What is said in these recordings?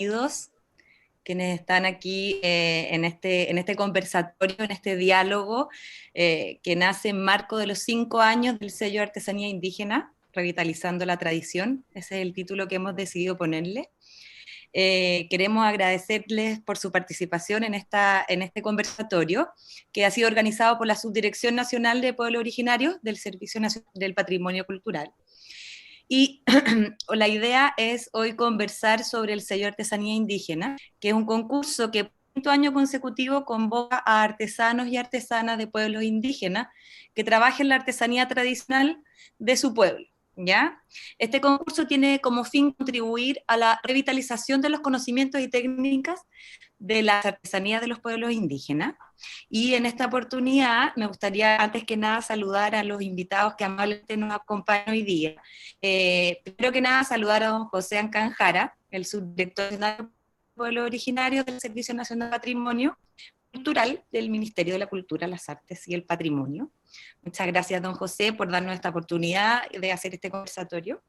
bienvenidos quienes están aquí en este conversatorio, en este diálogo que nace en marco de los 5 años del sello de artesanía indígena, revitalizando la tradición. Ese es el título que hemos decidido ponerle. Queremos agradecerles por su participación en este conversatorio, que ha sido organizado por la Subdirección Nacional de Pueblos Originarios del Servicio Nacional del Patrimonio Cultural. Y la idea es hoy conversar sobre el sello Artesanía Indígena, que es un concurso que por quinto año consecutivo convoca a artesanos y artesanas de pueblos indígenas que trabajen la artesanía tradicional de su pueblo. ¿Ya? Este concurso tiene como fin contribuir a la revitalización de los conocimientos y técnicas de las artesanías de los pueblos indígenas. Y en esta oportunidad me gustaría, antes que nada, saludar a los invitados que amablemente nos acompañan hoy día. Primero que nada, saludar a don José Ancanjara, el subdirector nacional del pueblo originario del Servicio Nacional de Patrimonio Cultural del Ministerio de la Cultura, las Artes y el Patrimonio. Muchas gracias, don José, por darnos esta oportunidad de hacer este conversatorio.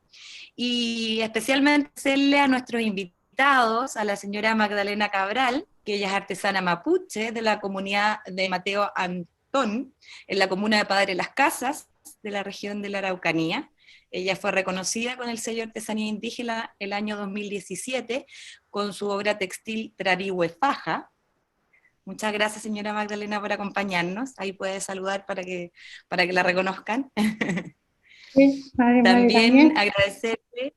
Y especialmente hacerle a nuestros invitados, a la señora Magdalena Cabral, que ella es artesana mapuche de la comunidad de Mateo Antón, en la comuna de Padre Las Casas, de la región de la Araucanía. Ella fue reconocida con el sello Artesanía Indígena el año 2017 con su obra textil Trarihue Faja. Muchas gracias, señora Magdalena, por acompañarnos. Ahí puede saludar para que la reconozcan. Sí, Mari, También también. agradecerle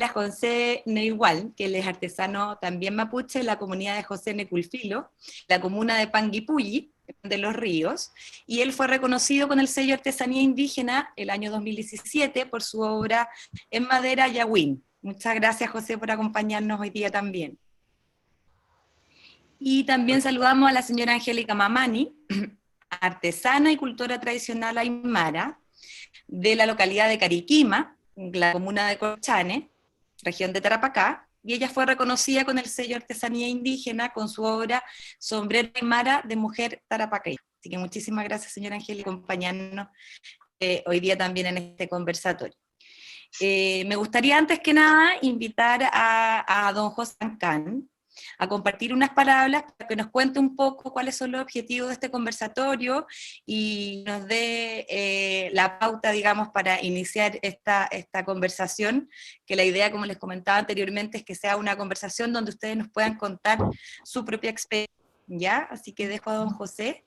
a José Neigual, que él es artesano también mapuche, en la comunidad de José Neculfilo, la comuna de Panguipulli, de Los Ríos, y él fue reconocido con el sello Artesanía Indígena el año 2017 por su obra en madera Yawin. Muchas gracias, José, por acompañarnos hoy día también. Y también saludamos a la señora Angélica Mamani, artesana y cultora tradicional aymara, de la localidad de Cariquima, la comuna de Colchane, región de Tarapacá, y ella fue reconocida con el sello Artesanía Indígena con su obra Sombrero Aymara de Mujer Tarapaqueña. Así que muchísimas gracias, señora Angélica, por acompañarnos hoy día también en este conversatorio. Me gustaría antes que nada invitar a don José Ancán a compartir unas palabras para que nos cuente un poco cuáles son los objetivos de este conversatorio y nos dé la pauta, digamos, para iniciar esta conversación, que la idea, como les comentaba anteriormente, es que sea una conversación donde ustedes nos puedan contar su propia experiencia, ¿ya? Así que dejo a don José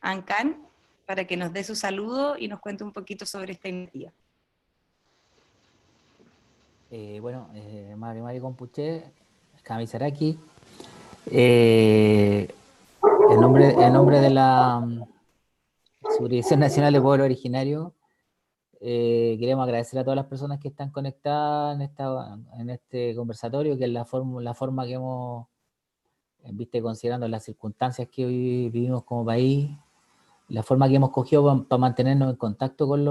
Ancán para que nos dé su saludo y nos cuente un poquito sobre esta iniciativa. Mari Compuche, Kamisaraki, en nombre de la Subdirección Nacional de Pueblo Originario, queremos agradecer a todas las personas que están conectadas en este conversatorio, que es la forma que hemos, considerando las circunstancias que hoy vivimos como país, la forma que hemos cogido para mantenernos en contacto con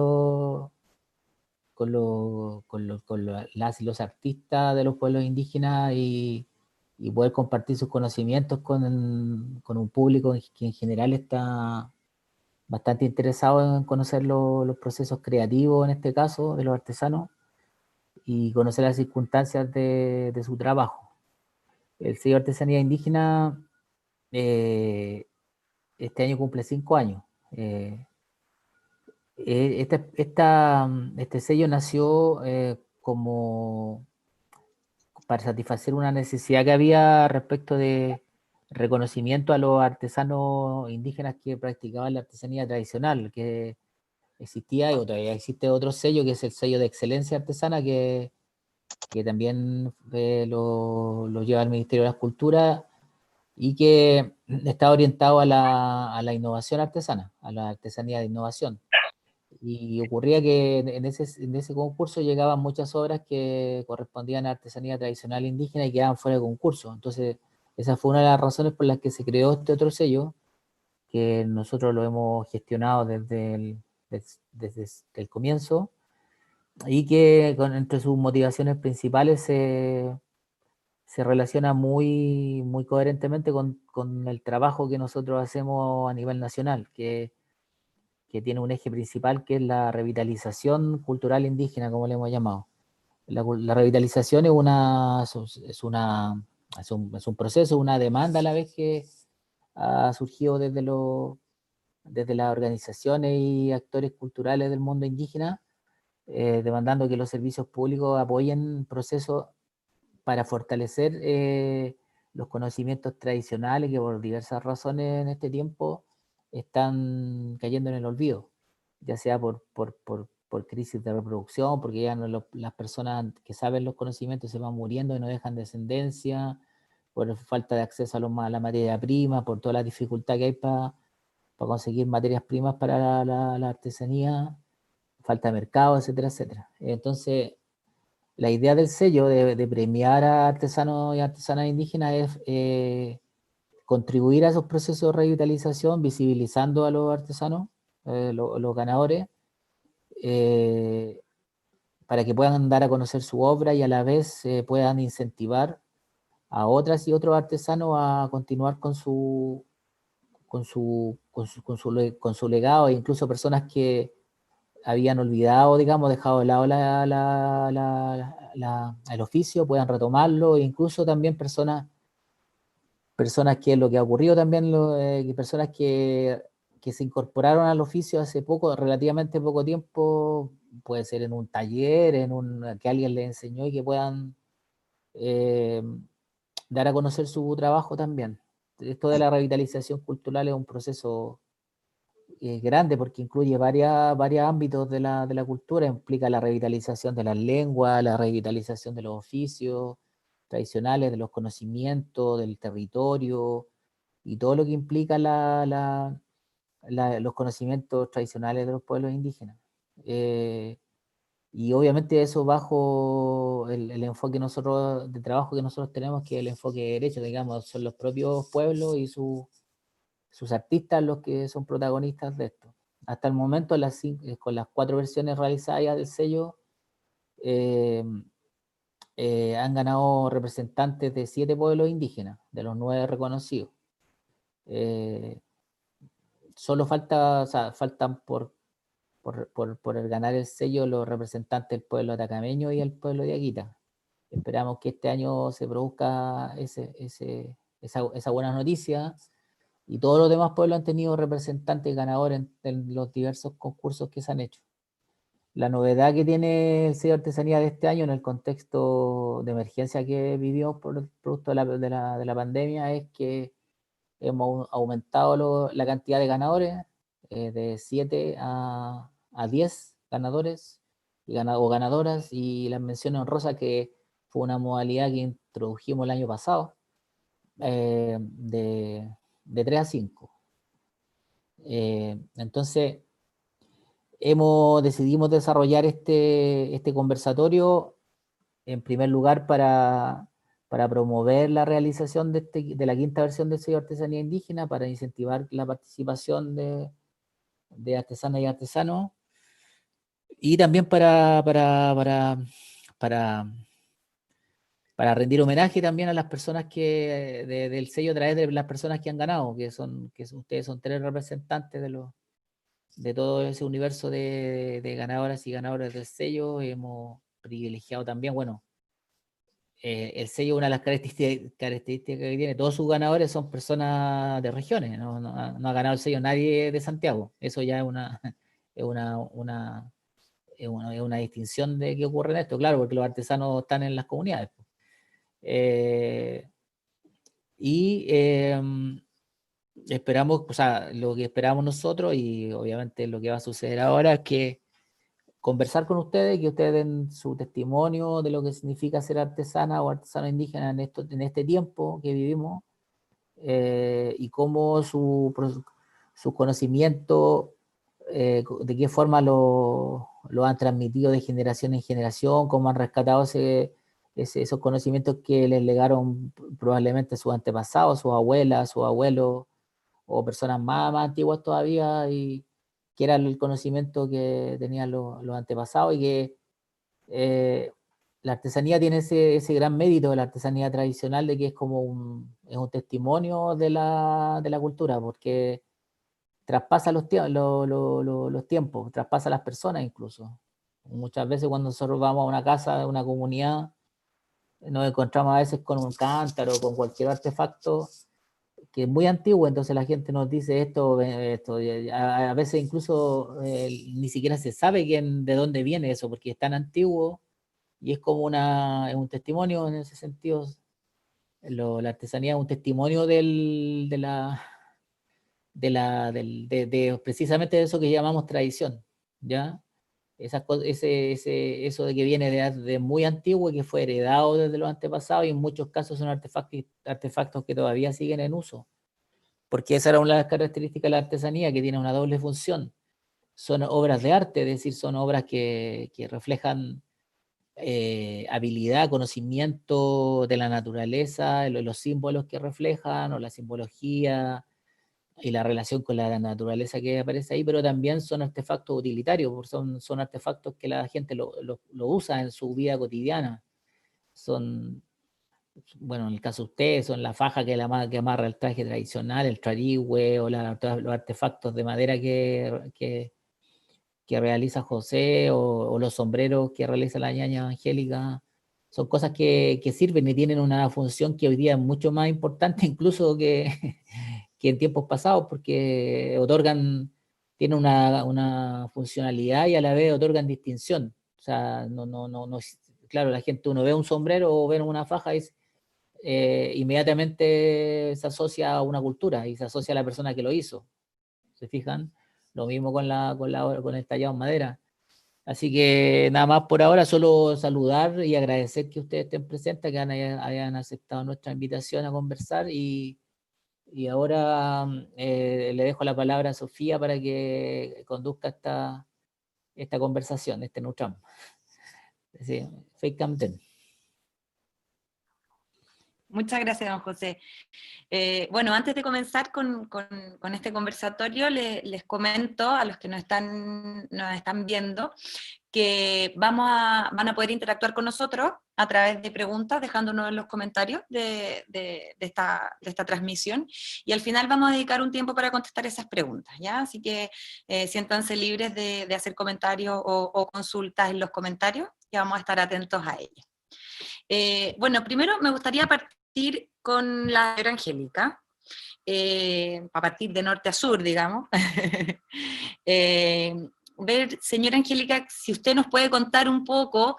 las y los artistas de los pueblos indígenas y poder compartir sus conocimientos con un público que en general está bastante interesado en conocer los procesos creativos, en este caso, de los artesanos, y conocer las circunstancias de su trabajo. El sello Artesanía Indígena este año cumple 5 años. Este sello nació como para satisfacer una necesidad que había respecto de reconocimiento a los artesanos indígenas que practicaban la artesanía tradicional, que existía y todavía existe otro sello, que es el sello de excelencia artesana, que también lo lleva el Ministerio de las Culturas y que está orientado a la innovación artesana, a la artesanía de innovación. Y ocurría que en ese concurso llegaban muchas obras que correspondían a artesanía tradicional indígena y quedaban fuera de concurso. Entonces, esa fue una de las razones por las que se creó este otro sello, que nosotros lo hemos gestionado desde el comienzo, y que entre sus motivaciones principales se relaciona muy, muy coherentemente con el trabajo que nosotros hacemos a nivel nacional, que tiene un eje principal, que es la revitalización cultural indígena, como le hemos llamado. La revitalización es un proceso, una demanda a la vez que ha surgido desde las organizaciones y actores culturales del mundo indígena, demandando que los servicios públicos apoyen procesos para fortalecer los conocimientos tradicionales que por diversas razones en este tiempo están cayendo en el olvido, ya sea por crisis de reproducción, porque ya las personas que saben los conocimientos se van muriendo y no dejan descendencia, por falta de acceso a la materia prima, por toda la dificultad que hay para conseguir materias primas para la artesanía, falta de mercado, etcétera, etcétera. Entonces, la idea del sello de premiar a artesanos y artesanas indígenas es contribuir a esos procesos de revitalización, visibilizando a los artesanos, los ganadores, para que puedan dar a conocer su obra y a la vez puedan incentivar a otras y otros artesanos a continuar con su legado, e incluso personas que habían olvidado, digamos, dejado de lado el oficio, puedan retomarlo, e incluso también personas que lo que ha ocurrido también, personas que se incorporaron al oficio hace poco, relativamente poco tiempo, puede ser en un taller, que alguien les enseñó y que puedan dar a conocer su trabajo también. Esto de la revitalización cultural es un proceso grande porque incluye varios ámbitos de la cultura, implica la revitalización de las lenguas, la revitalización de los oficios tradicionales, de los conocimientos, del territorio y todo lo que implica los conocimientos tradicionales de los pueblos indígenas. Y obviamente eso bajo el enfoque de trabajo que nosotros tenemos, que es el enfoque derecho, digamos, son los propios pueblos y sus artistas los que son protagonistas de esto. Hasta el momento, con las 4 versiones realizadas ya del sello, han ganado representantes de 7 pueblos indígenas, de los 9 reconocidos. Solo faltan por ganar el sello los representantes del pueblo atacameño y el pueblo de Aguita. Esperamos que este año se produzca esa buena noticia, y todos los demás pueblos han tenido representantes ganadores en los diversos concursos que se han hecho. La novedad que tiene el sello de artesanía de este año en el contexto de emergencia que vivimos por el producto de la pandemia es que hemos aumentado la cantidad de ganadores de 7 a 10 ganadores o ganadoras, y las menciones honrosas, que fue una modalidad que introdujimos el año pasado, de 3 a 5. Entonces, decidimos desarrollar este conversatorio en primer lugar para promover la realización de la 5ª versión del sello de artesanía indígena, para incentivar la participación de artesanas y artesanos, y también para rendir homenaje también a las personas del sello, a través de las personas que han ganado, ustedes son 3 representantes de todo ese universo de ganadoras y ganadores del sello. Hemos privilegiado también, bueno, el sello, una de las características que tiene, todos sus ganadores son personas de regiones, no ha ganado el sello nadie de Santiago. Eso ya es una distinción de qué ocurre en esto, claro, porque los artesanos están en las comunidades. Y esperamos, o sea, lo que esperamos nosotros, y obviamente lo que va a suceder ahora, es que conversar con ustedes, que ustedes den su testimonio de lo que significa ser artesana o artesano indígena en este tiempo que vivimos, y cómo su conocimiento, de qué forma lo han transmitido de generación en generación, cómo han rescatado esos conocimientos que les legaron probablemente sus antepasados, sus abuelas, sus abuelos, o personas más antiguas todavía, y que era el conocimiento que tenían los antepasados, y que la artesanía tiene ese gran mérito de la artesanía tradicional, de que es como un testimonio de la cultura, porque traspasa los tiempos, traspasa las personas incluso. Muchas veces cuando nosotros vamos a una casa de una comunidad, nos encontramos a veces con un cántaro, con cualquier artefacto que es muy antiguo, entonces la gente nos dice esto a veces incluso ni siquiera se sabe de dónde viene eso, porque es tan antiguo y es como es un testimonio en ese sentido. La artesanía es un testimonio precisamente de eso que llamamos tradición, ¿ya? Eso de que viene de muy antiguo y que fue heredado desde los antepasados, y en muchos casos son artefactos que todavía siguen en uso, porque esa era una de las características de la artesanía, que tiene una doble función. Son obras de arte, es decir, son obras que reflejan habilidad, conocimiento de la naturaleza, los símbolos que reflejan, o la simbología y la relación con la naturaleza que aparece ahí, pero también son artefactos utilitarios, porque son artefactos que la gente lo usa en su vida cotidiana. Son, bueno, en el caso de ustedes, son la faja que amarra el traje tradicional, el trarigüe, o los artefactos de madera que realiza José, o los sombreros que realiza la ñaña Angélica. Son cosas que sirven y tienen una función que hoy día es mucho más importante incluso que en tiempos pasados, porque tienen una funcionalidad y a la vez otorgan distinción. O sea, claro, la gente, uno ve un sombrero o ve una faja y inmediatamente se asocia a una cultura y se asocia a la persona que lo hizo. ¿Se fijan? Lo mismo con el tallado en madera. Así que nada más por ahora, solo saludar y agradecer que ustedes estén presentes, que hayan aceptado nuestra invitación a conversar, y ahora le dejo la palabra a Sofía para que conduzca esta conversación, este Nutram. Sí, Fake Camden. Muchas gracias, don José. Bueno, antes de comenzar con este conversatorio, les comento a los que nos están viendo que van a poder interactuar con nosotros a través de preguntas, dejándonos en los comentarios de esta transmisión, y al final vamos a dedicar un tiempo para contestar esas preguntas, ¿ya? Así que siéntanse libres de hacer comentarios o consultas en los comentarios, que vamos a estar atentos a ellas. Bueno, primero me gustaría partir con la señora Angélica, a partir de norte a sur, digamos. Ver, señora Angélica, si usted nos puede contar un poco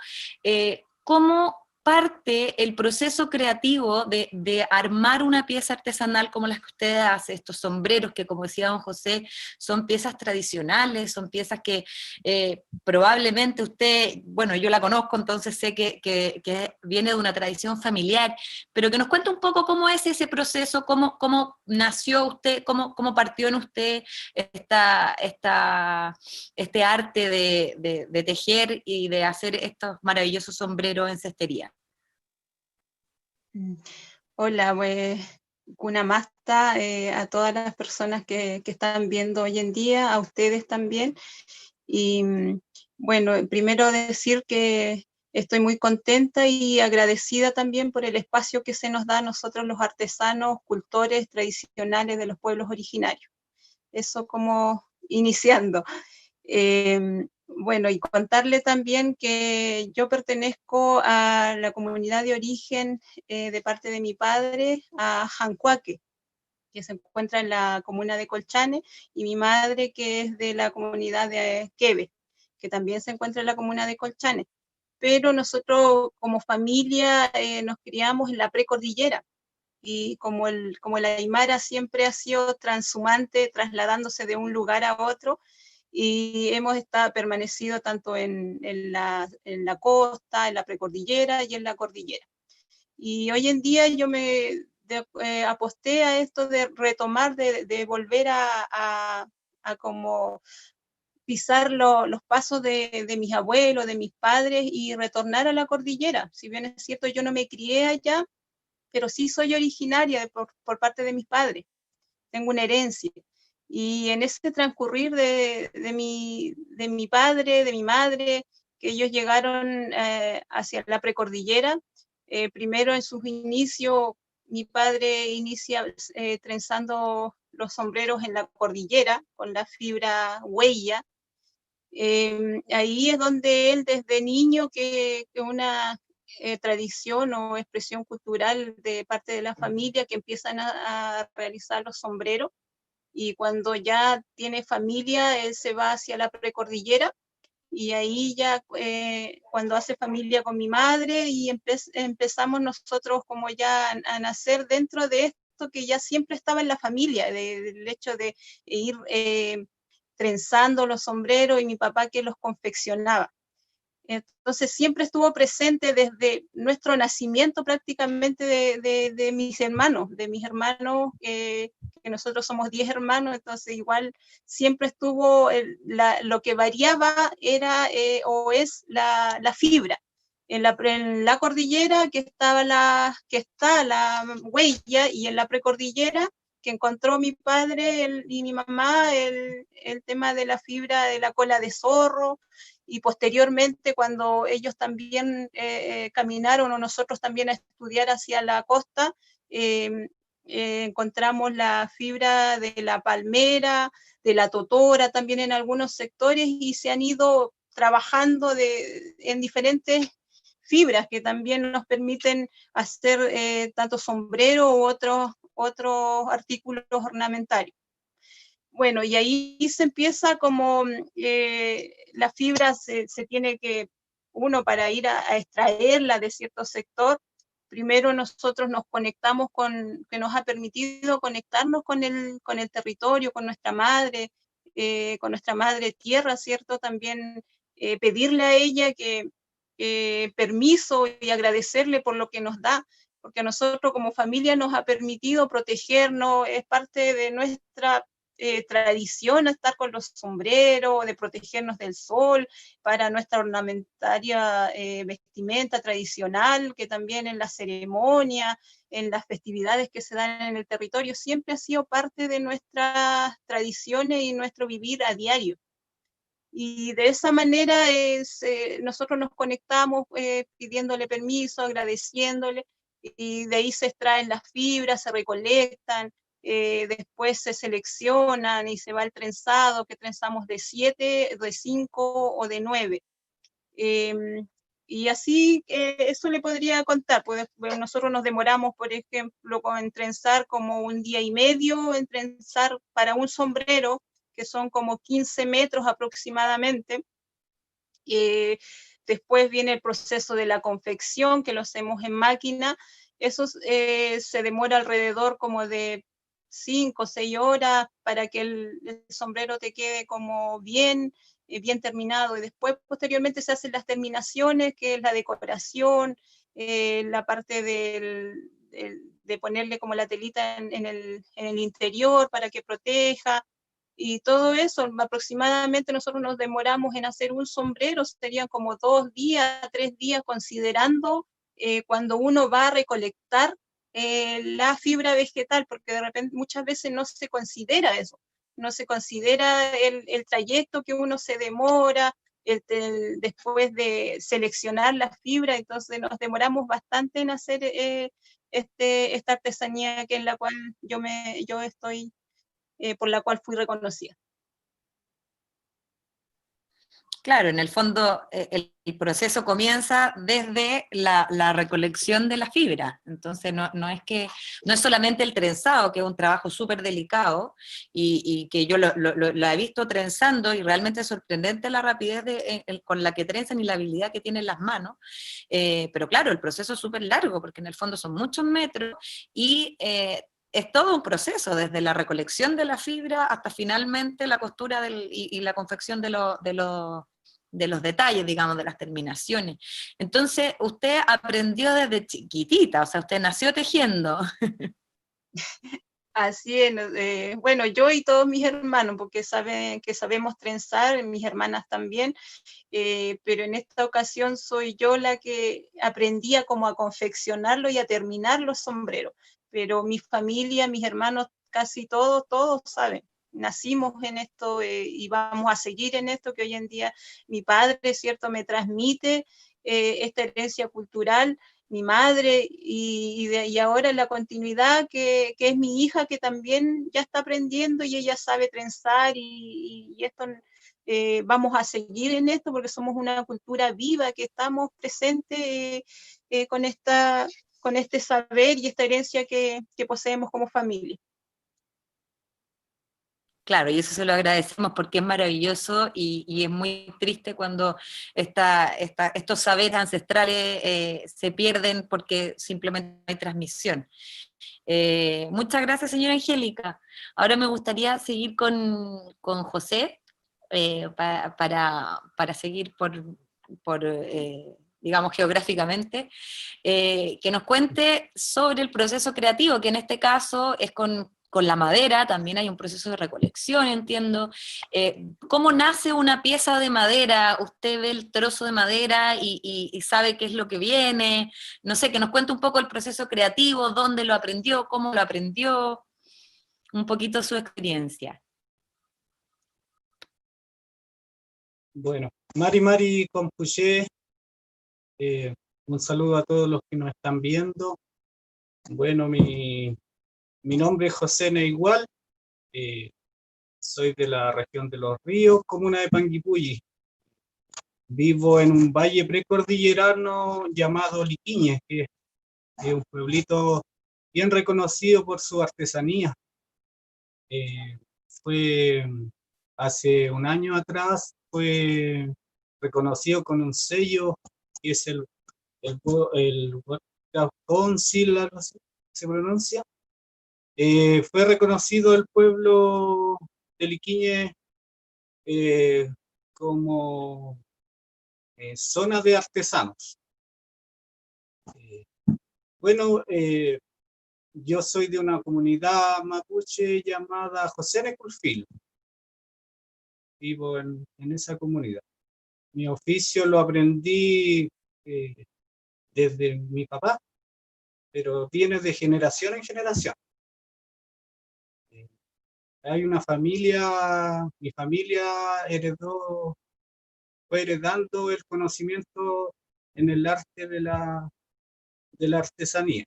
cómo parte el proceso creativo de armar una pieza artesanal como las que usted hace, estos sombreros que, como decía don José, son piezas tradicionales, son piezas que probablemente usted, bueno, yo la conozco, entonces sé que viene de una tradición familiar, pero que nos cuente un poco cómo es ese proceso, cómo nació usted, cómo partió en usted este arte de tejer y de hacer estos maravillosos sombreros en cestería. Hola, pues, Kuna Masta, a todas las personas que están viendo hoy en día, a ustedes también. Y bueno, primero decir que estoy muy contenta y agradecida también por el espacio que se nos da a nosotros los artesanos, cultores tradicionales de los pueblos originarios. Eso como iniciando. Bueno, y contarle también que yo pertenezco a la comunidad de origen de parte de mi padre, a Jancuaque, que se encuentra en la comuna de Colchane, y mi madre, que es de la comunidad de Queve, que también se encuentra en la comuna de Colchane. Pero nosotros como familia nos criamos en la precordillera, y como el Aymara siempre ha sido transhumante, trasladándose de un lugar a otro, y hemos permanecido tanto en la costa, en la precordillera y en la cordillera. Y hoy en día yo aposté a esto de retomar, de volver a como pisar los pasos de mis abuelos, de mis padres, y retornar a la cordillera. Si bien es cierto, yo no me crié allá, pero sí soy originaria por parte de mis padres. Tengo una herencia. Y en ese transcurrir de mi padre, de mi madre, que ellos llegaron hacia la precordillera, primero en sus inicios, mi padre inicia trenzando los sombreros en la cordillera con la fibra huella, Ahí es donde él desde niño, que una tradición o expresión cultural de parte de la familia, que empiezan a realizar los sombreros, y cuando ya tiene familia, él se va hacia la precordillera, y ahí ya cuando hace familia con mi madre, y empezamos nosotros como ya a nacer dentro de esto que ya siempre estaba en la familia, del hecho de ir trenzando los sombreros, y mi papá que los confeccionaba. Entonces siempre estuvo presente desde nuestro nacimiento prácticamente de mis hermanos, que nosotros somos 10 hermanos, entonces igual siempre estuvo, lo que variaba era o es la fibra. En la cordillera que está la huella, y en la precordillera que encontró mi padre y mi mamá el tema de la fibra de la cola de zorro, y posteriormente cuando ellos también caminaron, o nosotros también a estudiar hacia la costa, encontramos la fibra de la palmera, de la totora también en algunos sectores, y se han ido trabajando en diferentes fibras que también nos permiten hacer tanto sombrero u otros artículos ornamentarios. Bueno, y ahí se empieza como la fibra se tiene que, uno para ir a extraerla de cierto sector, primero nosotros nos conectamos que nos ha permitido conectarnos con el territorio, con nuestra madre tierra, ¿cierto? También pedirle a ella que permiso, y agradecerle por lo que nos da, porque a nosotros como familia nos ha permitido protegernos, es parte de nuestra tradición estar con los sombreros, de protegernos del sol, para nuestra ornamentaria vestimenta tradicional, que también en la ceremonia, en las festividades que se dan en el territorio, siempre ha sido parte de nuestras tradiciones y nuestro vivir a diario. Y de esa manera nosotros nos conectamos pidiéndole permiso, agradeciéndole, y de ahí se extraen las fibras, se recolectan, después se seleccionan y se va el trenzado, que trenzamos de 7, de 5 o de 9. Y así, eso le podría contar, pues nosotros nos demoramos, por ejemplo, en trenzar como 1 día y medio, en trenzar para un sombrero, que son como 15 metros aproximadamente. Después viene el proceso de la confección, que lo hacemos en máquina. Eso se demora alrededor como de 5 o 6 horas para que el sombrero te quede como bien terminado, y después posteriormente se hacen las terminaciones, que es la decoración, la parte de ponerle como la telita en el interior para que proteja, y todo eso. Aproximadamente nosotros nos demoramos en hacer un sombrero, serían como 2 días, 3 días, considerando cuando uno va a recolectar la fibra vegetal, porque de repente muchas veces no se considera eso, no se considera el trayecto que uno se demora después de seleccionar la fibra. Entonces nos demoramos bastante en hacer esta artesanía, que en la cual yo estoy, por la cual fui reconocida. Claro, en el fondo el proceso comienza desde la recolección de la fibra. Entonces no es solamente el trenzado, que es un trabajo súper delicado, y que yo la he visto trenzando, y realmente es sorprendente la rapidez con la que trenzan y la habilidad que tienen las manos, pero claro, el proceso es súper largo, porque en el fondo son muchos metros, y es todo un proceso, desde la recolección de la fibra hasta finalmente la costura y la confección de los detalles, digamos, de las terminaciones. Entonces, usted aprendió desde chiquitita, o sea, usted nació tejiendo. Así es, bueno, yo y todos mis hermanos, porque saben que sabemos trenzar, mis hermanas también, pero en esta ocasión soy yo la que aprendía como a confeccionarlo y a terminar los sombreros, pero mi familia, mis hermanos, casi todos saben. Nacimos en esto y vamos a seguir en esto, que hoy en día mi padre, ¿cierto?, me transmite esta herencia cultural, mi madre, y ahora la continuidad, que es mi hija, que también ya está aprendiendo, y ella sabe trenzar, y esto vamos a seguir en esto porque somos una cultura viva, que estamos presentes con este saber y esta herencia que poseemos como familia. Claro, y eso se lo agradecemos porque es maravilloso y es muy triste cuando estos saberes ancestrales se pierden porque simplemente no hay transmisión. Muchas gracias, señora Angélica. Ahora me gustaría seguir con José para seguir digamos, geográficamente, que nos cuente sobre el proceso creativo, que en este caso es con la madera, también hay un proceso de recolección, entiendo. ¿Cómo nace una pieza de madera? ¿Usted ve el trozo de madera y sabe qué es lo que viene? No sé, que nos cuente un poco el proceso creativo, dónde lo aprendió, cómo lo aprendió, un poquito su experiencia. Bueno, Mari Compuché, un saludo a todos los que nos están viendo. Bueno, mi nombre es José Neigual, soy de la región de Los Ríos, comuna de Panguipulli. Vivo en un valle precordillerano llamado Liquiñe, que es un pueblito bien reconocido por su artesanía. Fue hace un año atrás, fue reconocido con un sello que es el Council, algo así se pronuncia. Fue reconocido el pueblo de Liquiñe como zona de artesanos. Bueno, yo soy de una comunidad mapuche llamada José Neculfilo. Vivo en esa comunidad. Mi oficio lo aprendí desde mi papá, pero viene de generación en generación. Hay una familia, mi familia fue heredando el conocimiento en el arte de la artesanía.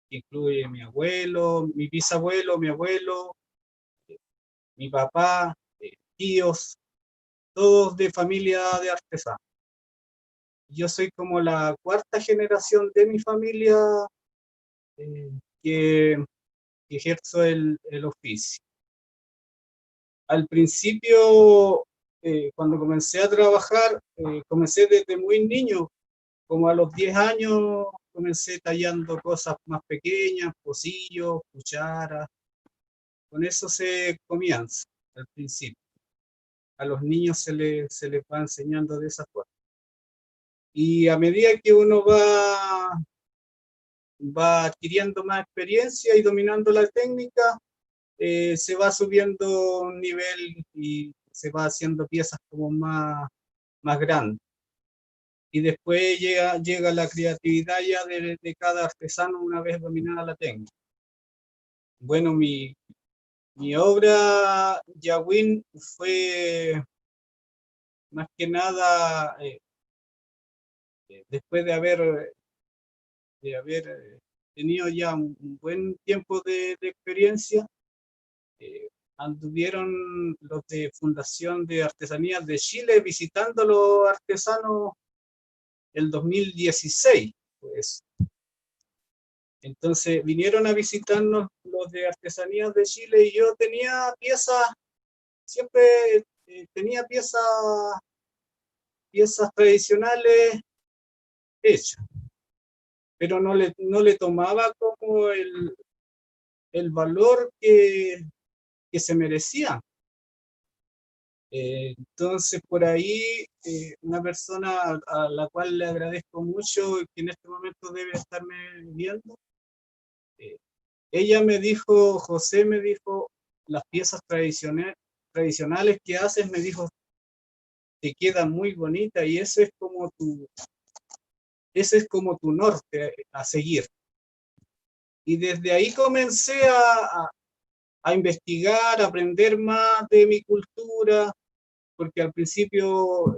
Incluye mi abuelo, mi bisabuelo, mi abuelo, mi papá, tíos, todos de familia de artesanos. Yo soy como la cuarta generación de mi familia que ejerzo el oficio. Al principio, cuando comencé a trabajar, comencé desde muy niño, como a los 10 años, comencé tallando cosas más pequeñas, pocillos, cucharas. Con eso se comienza al principio. A los niños se les va enseñando de esa forma. Y a medida que uno va adquiriendo más experiencia y dominando la técnica, se va subiendo un nivel y se va haciendo piezas como más grandes. Y después llega la creatividad ya de cada artesano una vez dominada la técnica. Bueno, mi obra Yawin fue más que nada después de haber tenido ya un buen tiempo de experiencia. Anduvieron los de Fundación de Artesanías de Chile visitando a los artesanos el 2016, pues. Entonces vinieron a visitarnos los de Artesanías de Chile y yo tenía piezas, siempre tenía piezas tradicionales hechas, pero no le tomaba como el valor que se merecía. Entonces por ahí una persona a la cual le agradezco mucho y que en este momento debe estarme viendo, ella me dijo, José me dijo, las piezas tradicionales que haces, me dijo, te queda muy bonita y ese es como tu norte a seguir. Y desde ahí comencé a investigar, a aprender más de mi cultura, porque al principio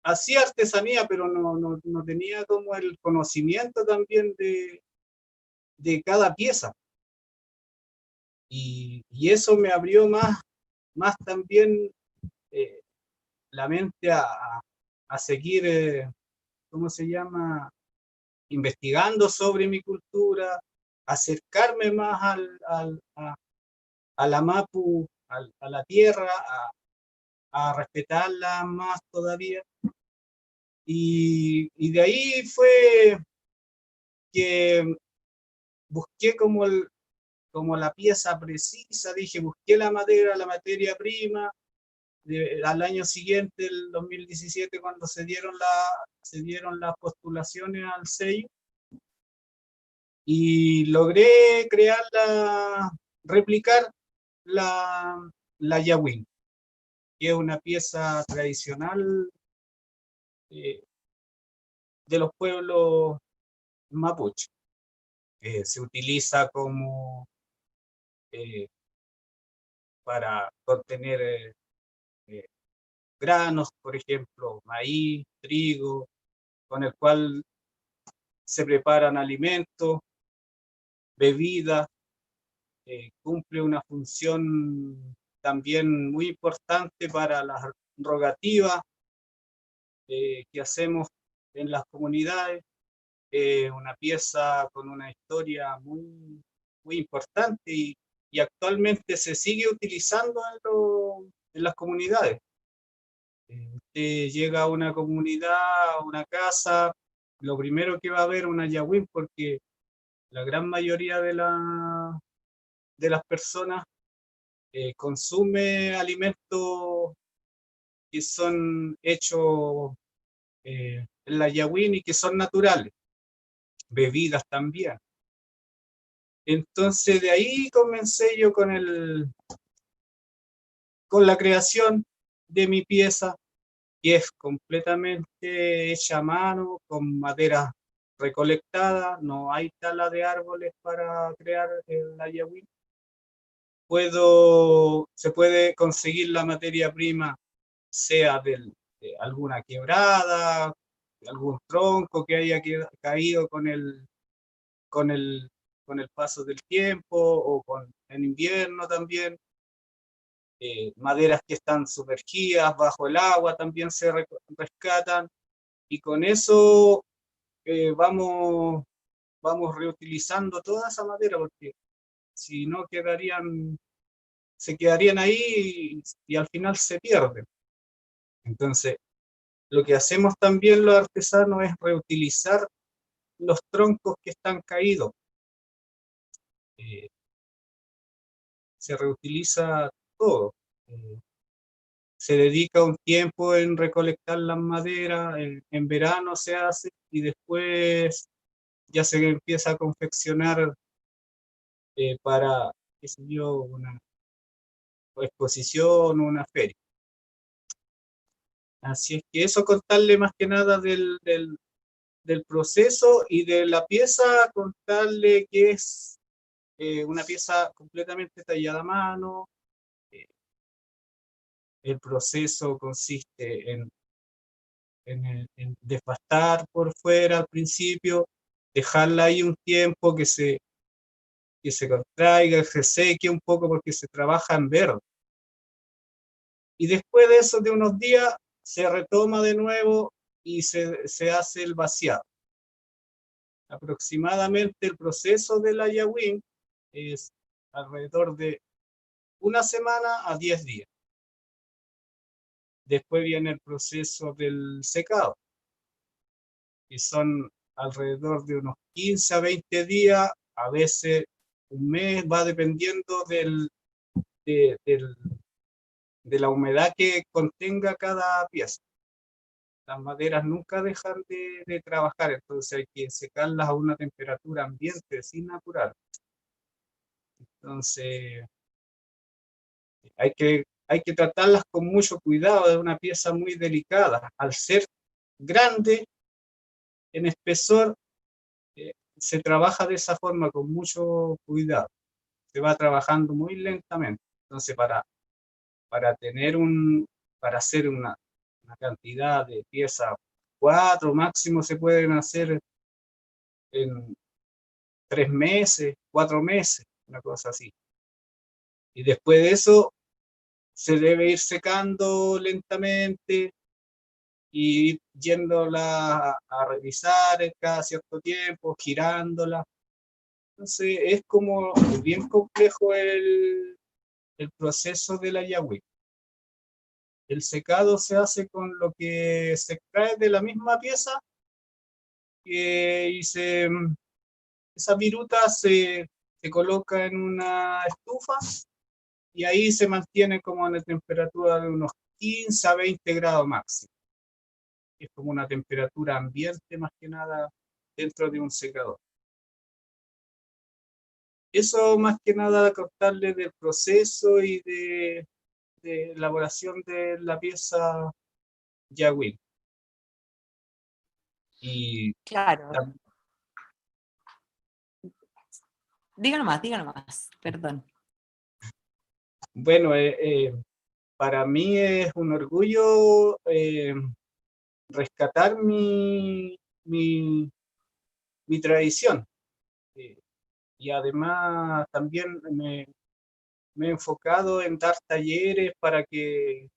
hacía artesanía, pero no tenía como el conocimiento también de cada pieza. y eso me abrió más también la mente a seguir, ¿cómo se llama? Investigando sobre mi cultura, acercarme más a la Mapu, a la tierra, a respetarla más todavía. Y de ahí fue que busqué como la pieza precisa, dije, busqué la madera, la materia prima. Al año siguiente, el 2017, cuando se dieron las postulaciones al sello, y logré replicar la yagüín, que es una pieza tradicional eh, de los pueblos mapuche. Se utiliza como para contener eh, granos, por ejemplo, maíz, trigo, con el cual se preparan alimentos, bebidas, cumple una función también muy importante para las rogativas que hacemos en las comunidades. Una pieza con una historia muy importante y actualmente se sigue utilizando en las comunidades. Usted llega a una comunidad, a una casa, lo primero que va a ver una yagüín, porque la gran mayoría de las personas consume alimentos que son hechos en la yagüín y que son naturales, bebidas también. Entonces de ahí comencé yo con la creación de mi pieza, que es completamente hecha a mano, con madera recolectada, no hay tala de árboles para crear la yagüín. Se puede conseguir la materia prima, sea de alguna quebrada, algún tronco que haya caído con el, con el paso del tiempo, o en invierno también. Maderas que están sumergidas bajo el agua también se rescatan, y con eso vamos reutilizando toda esa madera, porque si no se quedarían ahí y al final se pierden. Entonces, lo que hacemos también los artesanos es reutilizar los troncos que están caídos. Se reutiliza todo. Se dedica un tiempo en recolectar las maderas, en verano se hace, y después ya se empieza a confeccionar para, qué sé yo, una exposición o una feria. Así es que eso, contarle más que nada del proceso, y de la pieza, contarle que es una pieza completamente tallada a mano. El proceso consiste en desbastar por fuera al principio, dejarla ahí un tiempo que se contraiga, que se seque un poco, porque se trabaja en verde. Y después de eso, de unos días, se retoma de nuevo y se hace el vaciado. Aproximadamente el proceso de la yagüín es alrededor de una semana a 10 días. Después viene el proceso del secado, que son alrededor de unos 15 a 20 días, a veces un mes, va dependiendo de, de la humedad que contenga cada pieza. Las maderas nunca dejan de trabajar, entonces hay que secarlas a una temperatura ambiente, sin natural. Entonces hay que tratarlas con mucho cuidado, es una pieza muy delicada. Al ser grande en espesor, se trabaja de esa forma con mucho cuidado. Se va trabajando muy lentamente. Entonces para hacer una cantidad de piezas, 4 máximo se pueden hacer en 3 meses, 4 meses, una cosa así. Y después de eso se debe ir secando lentamente y yéndola a revisar cada cierto tiempo, girándola. Entonces es como bien complejo el proceso de la yagüe. El secado se hace con lo que se extrae de la misma pieza y esa viruta se coloca en una estufa y ahí se mantiene como a una temperatura de unos 15 a 20 grados máximo. Es como una temperatura ambiente más que nada dentro de un secador. Eso más que nada contarle del proceso y de elaboración de la pieza yagüe. Y Claro. Diga nomás, perdón. bueno, para mí es un orgullo rescatar mi tradición. Y además también me he enfocado en dar talleres para que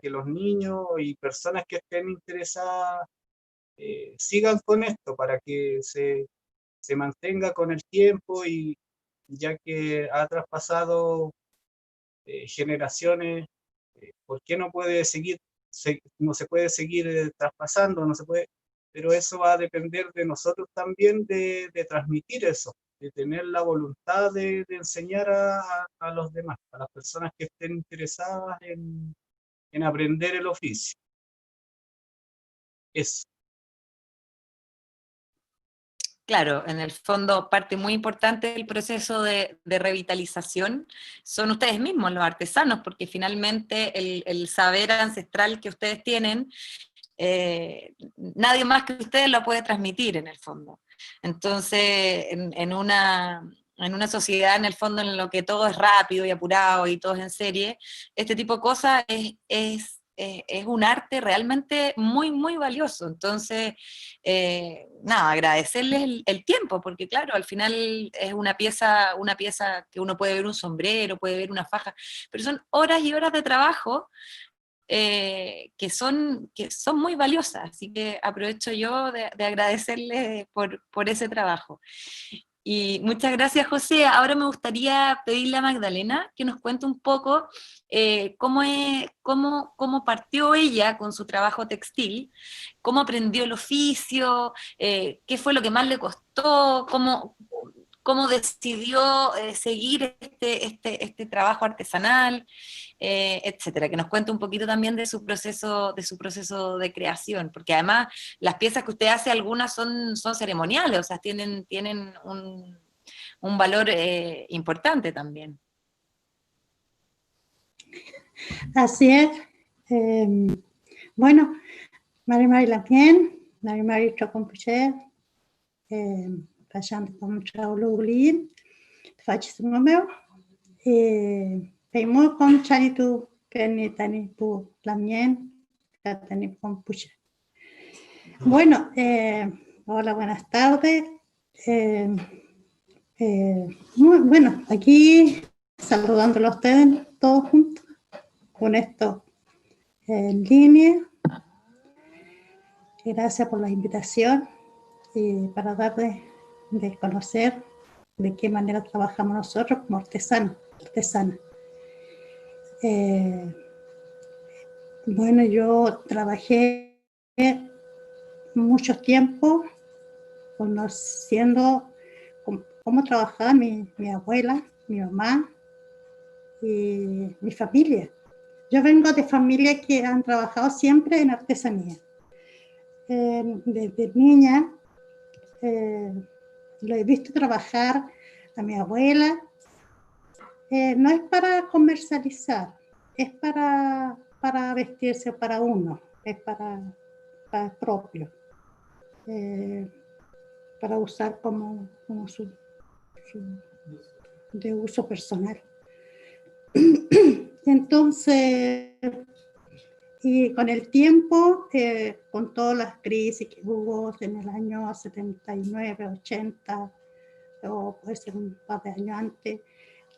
los niños y personas que estén interesadas sigan con esto, para que se mantenga con el tiempo y ya que ha traspasado generaciones, ¿por qué no puede seguir, no se puede seguir traspasando, no se puede, pero eso va a depender de nosotros también de transmitir eso, de tener la voluntad de enseñar a los demás, a las personas que estén interesadas en aprender el oficio. Eso. Claro, en el fondo parte muy importante del proceso de revitalización son ustedes mismos, los artesanos, porque finalmente el saber ancestral que ustedes tienen, nadie más que ustedes lo puede transmitir en el fondo. Entonces, en una sociedad en el fondo en lo que todo es rápido y apurado y todo es en serie, este tipo de cosas es un arte realmente muy, muy valioso. Entonces, nada, agradecerles el tiempo, porque claro, al final es una pieza que uno puede ver un sombrero, puede ver una faja, pero son horas y horas de trabajo que son muy valiosas, así que aprovecho yo de agradecerles por ese trabajo. Y muchas gracias, José. Ahora me gustaría pedirle a Magdalena que nos cuente un poco cómo partió ella con su trabajo textil, cómo aprendió el oficio, qué fue lo que más le costó, cómo decidió seguir este trabajo artesanal, etcétera. Que nos cuente un poquito también de su proceso de creación, porque además las piezas que usted hace, algunas son ceremoniales, o sea, tienen un valor importante también. Así es. Bueno, Mari Lapien, Mari Chocompuche, Pashan Comchaululin, Fachisumeo, Peimu con Chanitu, Kenitani Pu Lamien, Katani Compuche. Bueno, hola, buenas tardes. Muy bueno, aquí saludándolo a ustedes todos juntos con esto en línea. Gracias por la invitación y para darles de conocer de qué manera trabajamos nosotros como artesanas. Bueno, yo trabajé mucho tiempo conociendo cómo trabajaba mi abuela, mi mamá y mi familia. Yo vengo de familias que han trabajado siempre en artesanía. Desde niña lo he visto trabajar a mi abuela. No es para comercializar, es para vestirse para uno, es para propio, para usar como su de uso personal. Entonces, y con el tiempo, con todas las crisis que hubo en el año 79, 80, o puede ser un par de años antes,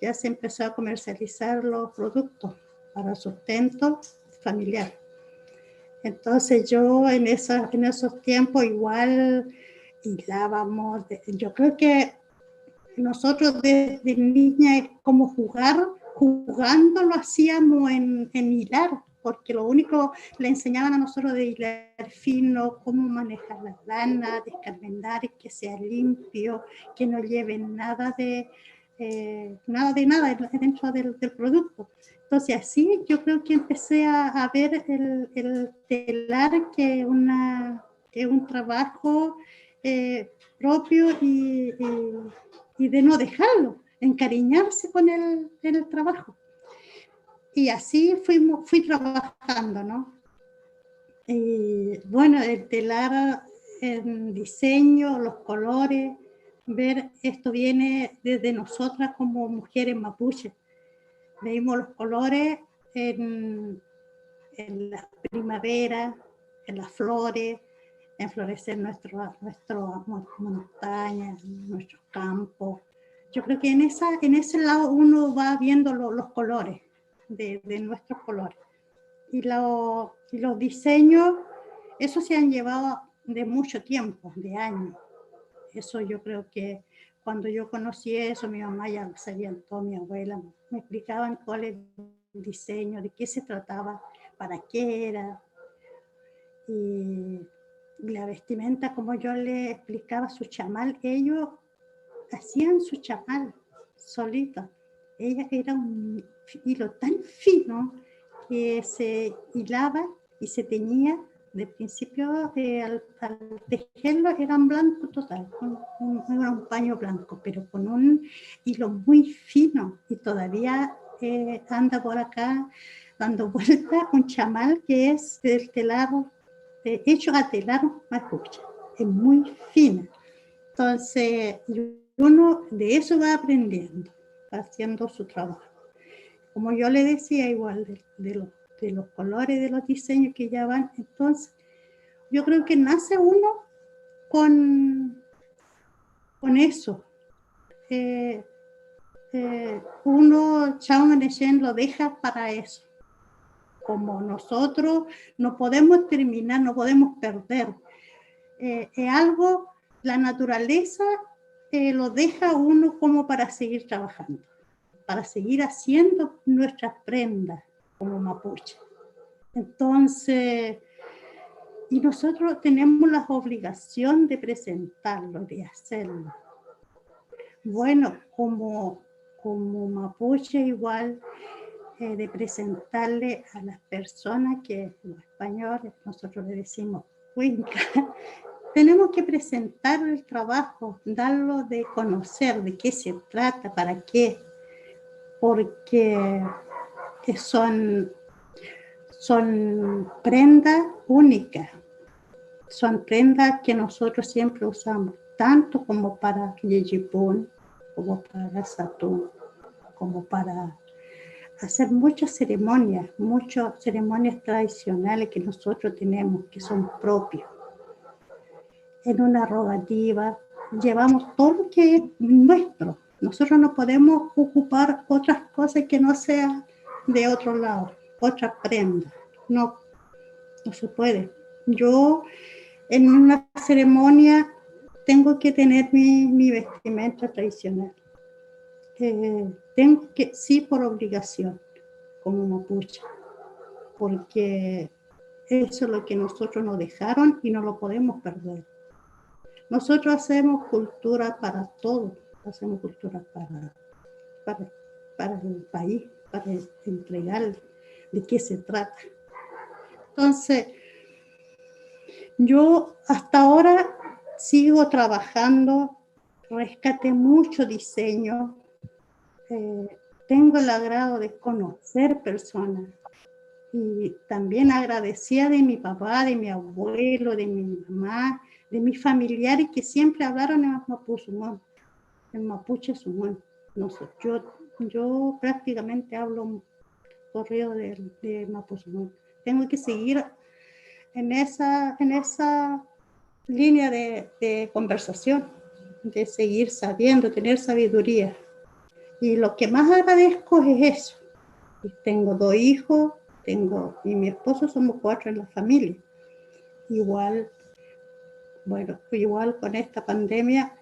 ya se empezó a comercializar los productos para sustento familiar. Entonces yo en esos tiempos igual hilábamos. Yo creo que nosotros desde niña, como jugando lo hacíamos en hilar, porque lo único le enseñaban a nosotros de hilar fino, cómo manejar la lana, descarmenar, que sea limpio, que no lleven nada dentro del producto. Entonces así yo creo que empecé a ver el telar que un trabajo propio y de no dejarlo, encariñarse con el trabajo. Y así fui trabajando, ¿no? Y bueno, el telar, el diseño, los colores, ver esto viene desde nosotras como mujeres mapuches. Veíamos los colores en la primavera, en las flores, en florecer nuestras montañas, nuestros campos. Yo creo que en ese lado uno va viendo los colores de nuestros colores. Y los diseños, eso se han llevado de mucho tiempo, de años. Eso yo creo que cuando yo conocí eso, mi mamá ya sabían todo, mi abuela, me explicaban cuál es el diseño, de qué se trataba, para qué era. Y la vestimenta, como yo le explicaba, su chamal, ellos hacían su chamal solitos. Ella era un hilo tan fino que se hilaba y se teñía de principio, al tejerlo eran blanco total, era un paño blanco, pero con un hilo muy fino, y todavía anda por acá dando vuelta un chamal que es del telar, hecho a telar mapuche, es muy fina. Entonces uno de eso va aprendiendo, haciendo su trabajo. Como yo le decía, igual de los colores, de los diseños que ya van. Entonces, yo creo que nace uno con eso. Uno, Chao Menechén, lo deja para eso. Como nosotros no podemos terminar, no podemos perder. Es algo, la naturaleza lo deja uno como para seguir trabajando, para seguir haciendo nuestras prendas como mapuche. Entonces, y nosotros tenemos la obligación de presentarlo, de hacerlo. Bueno, como mapuche igual, de presentarle a las personas que los españoles, nosotros le decimos cuenca, tenemos que presentar el trabajo, darlo de conocer, de qué se trata, para qué, porque son prendas únicas, son prendas que nosotros siempre usamos, tanto como para Yeyipún, como para Satún, como para hacer muchas ceremonias tradicionales que nosotros tenemos, que son propios. En una rogativa llevamos todo lo que es nuestro. Nosotros no podemos ocupar otras cosas que no sean de otro lado, otras prendas. No se puede. Yo en una ceremonia tengo que tener mi vestimenta tradicional. Tengo que, sí, por obligación, como mapuche, porque eso es lo que nosotros nos dejaron y no lo podemos perder. Nosotros hacemos cultura para todo, hacemos cultura para el país, para entregar de qué se trata. Entonces, yo hasta ahora sigo trabajando, rescaté mucho diseño, tengo el agrado de conocer personas y también agradecida de mi papá, de mi abuelo, de mi mamá, de mis familiares que siempre hablaron en mapuzungún, en mapuche sumún. No sé, yo prácticamente hablo corrido de mapuzungún. Tengo que seguir en esa línea de conversación, de seguir sabiendo, tener sabiduría. Y lo que más agradezco es eso. Y tengo 2 hijos, y mi esposo, somos 4 en la familia. Igual, bueno, igual con esta pandemia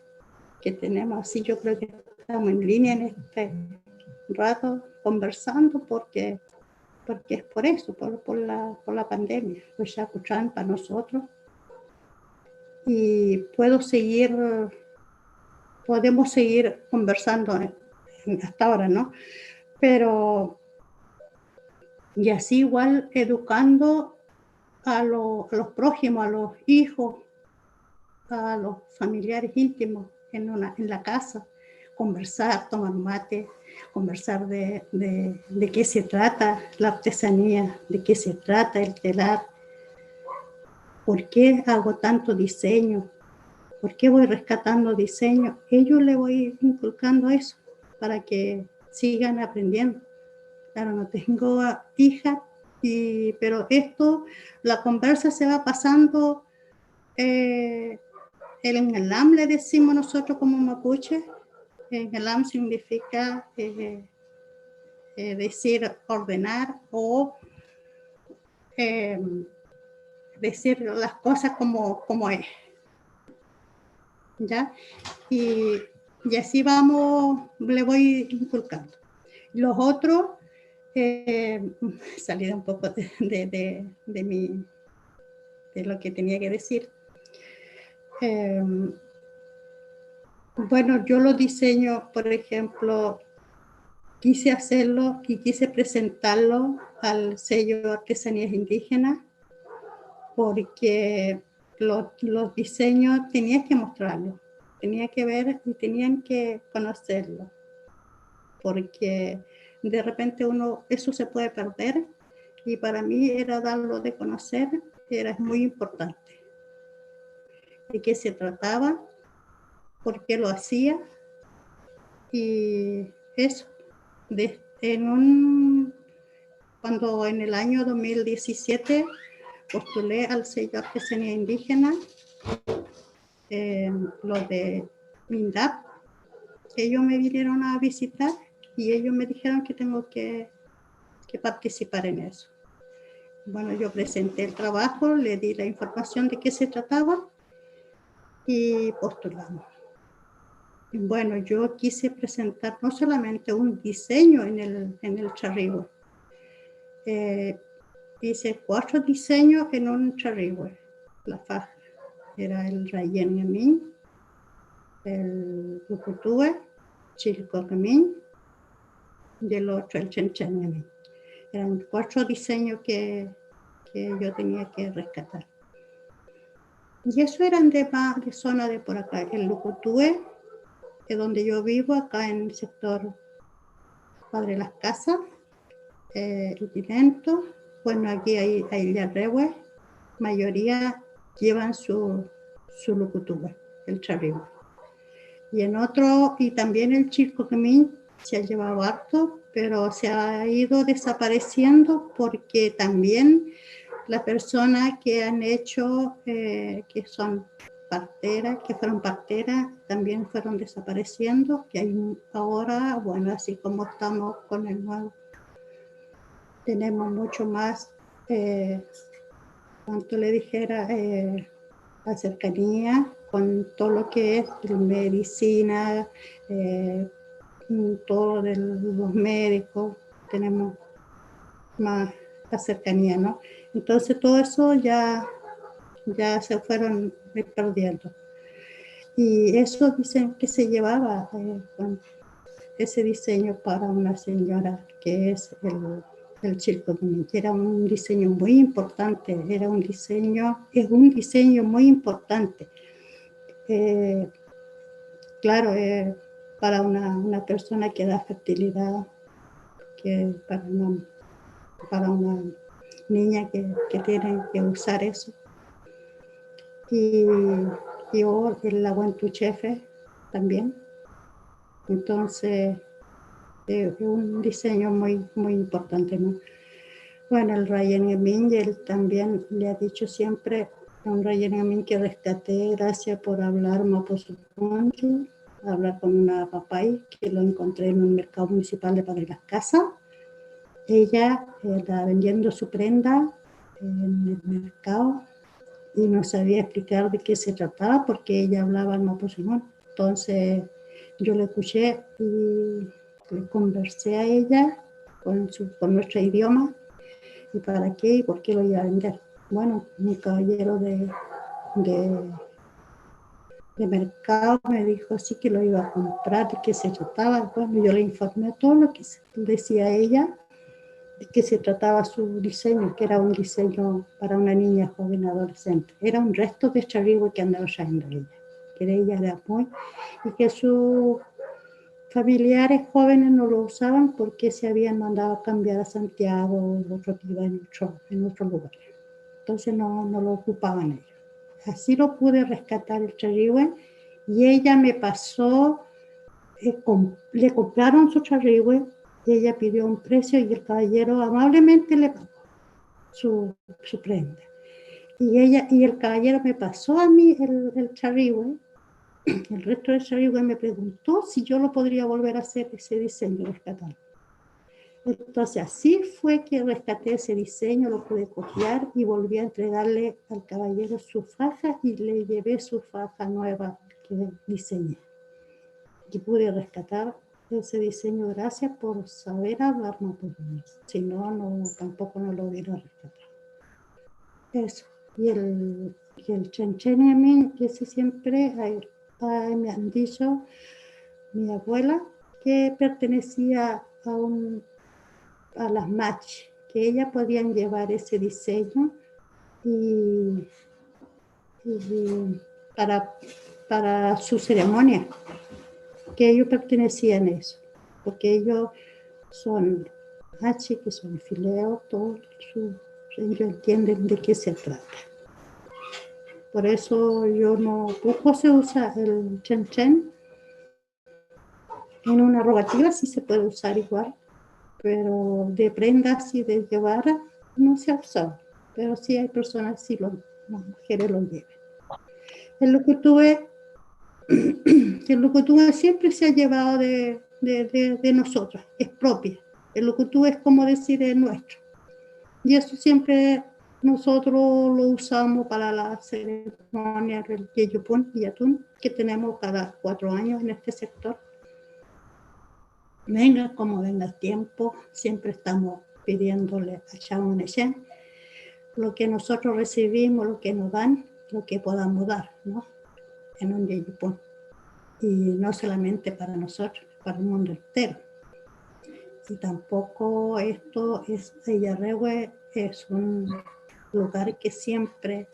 que tenemos, así yo creo que estamos en línea en este rato conversando porque es por eso, por la pandemia, pues ya escuchan para nosotros. Y podemos seguir conversando hasta ahora, ¿no? Pero, y así igual educando a los prójimos, a los hijos, a los familiares íntimos en la casa, conversar, tomar mate, conversar de qué se trata la artesanía, de qué se trata el telar, por qué hago tanto diseño, por qué voy rescatando diseño. Ellos le voy inculcando eso para que sigan aprendiendo. Claro, no tengo hijas, pero la conversa se va pasando. El engalam le decimos nosotros como mapuche. Engalam significa decir ordenar o decir las cosas como es, ¿ya? Y así vamos, le voy inculcando. Los otros, salí un poco de lo que tenía que decir. Bueno, yo lo diseño, por ejemplo, quise hacerlo y quise presentarlo al sello de Artesanías Indígenas porque los diseños tenía que mostrarlos, tenía que ver y tenían que conocerlo, porque de repente eso se puede perder y para mí era darlo de conocer, era muy importante. De qué se trataba, por qué lo hacía y eso. Cuando en el año 2017 postulé al sello Artesanía Indígena, los de MINDAP, ellos me vinieron a visitar y ellos me dijeron que tengo que participar en eso. Bueno, yo presenté el trabajo, le di la información de qué se trataba y postulamos. Bueno, yo quise presentar no solamente un diseño en el charrihue. Hice 4 diseños en un charrihue. La faja era el Rayen Yamin, el Lucutue, Chilco Yamin y el otro el Chenchen Yamin. Eran 4 diseños que yo tenía que rescatar. Y eso eran de zona de por acá. El Lucutue, que es donde yo vivo, acá en el sector Padre Las Casas, el Pimento. Bueno, aquí hay Yarrehue, mayoría llevan su Lucutue, el charrihue. Y en otro, y también el Chilcoquemín se ha llevado harto, pero se ha ido desapareciendo porque también las personas que han hecho, que son parteras, que fueron parteras, también fueron desapareciendo, que hay ahora, bueno, así como estamos con el nuevo, tenemos mucho más, cuanto le dijera, la cercanía con todo lo que es medicina, todo de los médicos, tenemos más la cercanía, ¿no? Entonces todo eso ya se fueron perdiendo. Y eso dicen que se llevaba con ese diseño para una señora que es el Chilcoquemín, que era un diseño muy importante, es un diseño muy importante. Claro, para una persona que da fertilidad, que para una niña que tiene que usar eso. Y el aguantuchefe también. Entonces, es un diseño muy, muy importante, ¿no? Bueno, el Rayen Yamin, él también le ha dicho siempre a un Rayen Yamin que rescaté, gracias por hablar Mapozuconcho, a hablar con una papay que lo encontré en un mercado municipal de Padre Las Casas. Ella estaba vendiendo su prenda en el mercado y no sabía explicar de qué se trataba porque ella hablaba el mapuche-món. Entonces yo le escuché y le conversé a ella con nuestro idioma y para qué y por qué lo iba a vender. Bueno, un caballero de mercado me dijo así que lo iba a comprar, de qué se trataba. Bueno, yo le informé todo lo que decía ella, de qué se trataba su diseño, que era un diseño para una niña joven adolescente. Era un resto de charigüe que andaba trayendo ella, que ella era muy, y que sus familiares jóvenes no lo usaban porque se habían mandado a cambiar a Santiago o otro que iba en otro lugar. Entonces no lo ocupaban ellos. Así lo pude rescatar el charigüe y ella me pasó, le compraron su charigüe y ella pidió un precio y el caballero amablemente le pagó su prenda. Y el caballero me pasó a mí el charigüe, el resto del charigüe, me preguntó si yo lo podría volver a hacer ese diseño, rescatarlo. Entonces así fue que rescaté ese diseño, lo pude copiar y volví a entregarle al caballero su faja y le llevé su faja nueva que diseñé. Y pude rescatar ese diseño gracias por saber hablar mapuche. Si no, tampoco no lo hubiera rescatado. Eso. Y el Chencheñamin, ese siempre me han dicho mi abuela que pertenecía a las match, que ellas podían llevar ese diseño y para su ceremonia, que ellos pertenecían a eso, porque ellos son match, que son fileos, todos ellos entienden de qué se trata. Por eso yo no, poco se usa el chen en una rogativa, sí se puede usar igual, pero de prendas y de llevar no se ha usado, pero sí hay personas, sí las mujeres lo llevan. El lucutúe siempre se ha llevado de nosotros, es propia. El lucutúe es como decir es nuestro. Y eso siempre nosotros lo usamos para la ceremonia del Yeyupún y Yatún, que tenemos cada 4 años en este sector. Venga como venga el tiempo, siempre estamos pidiéndole a Shaman Echen lo que nosotros recibimos, lo que nos dan, lo que podamos dar, ¿no? En un Yeyupún. Y no solamente para nosotros, para el mundo entero. Y tampoco esto es, Eyarrehue es un lugar que siempre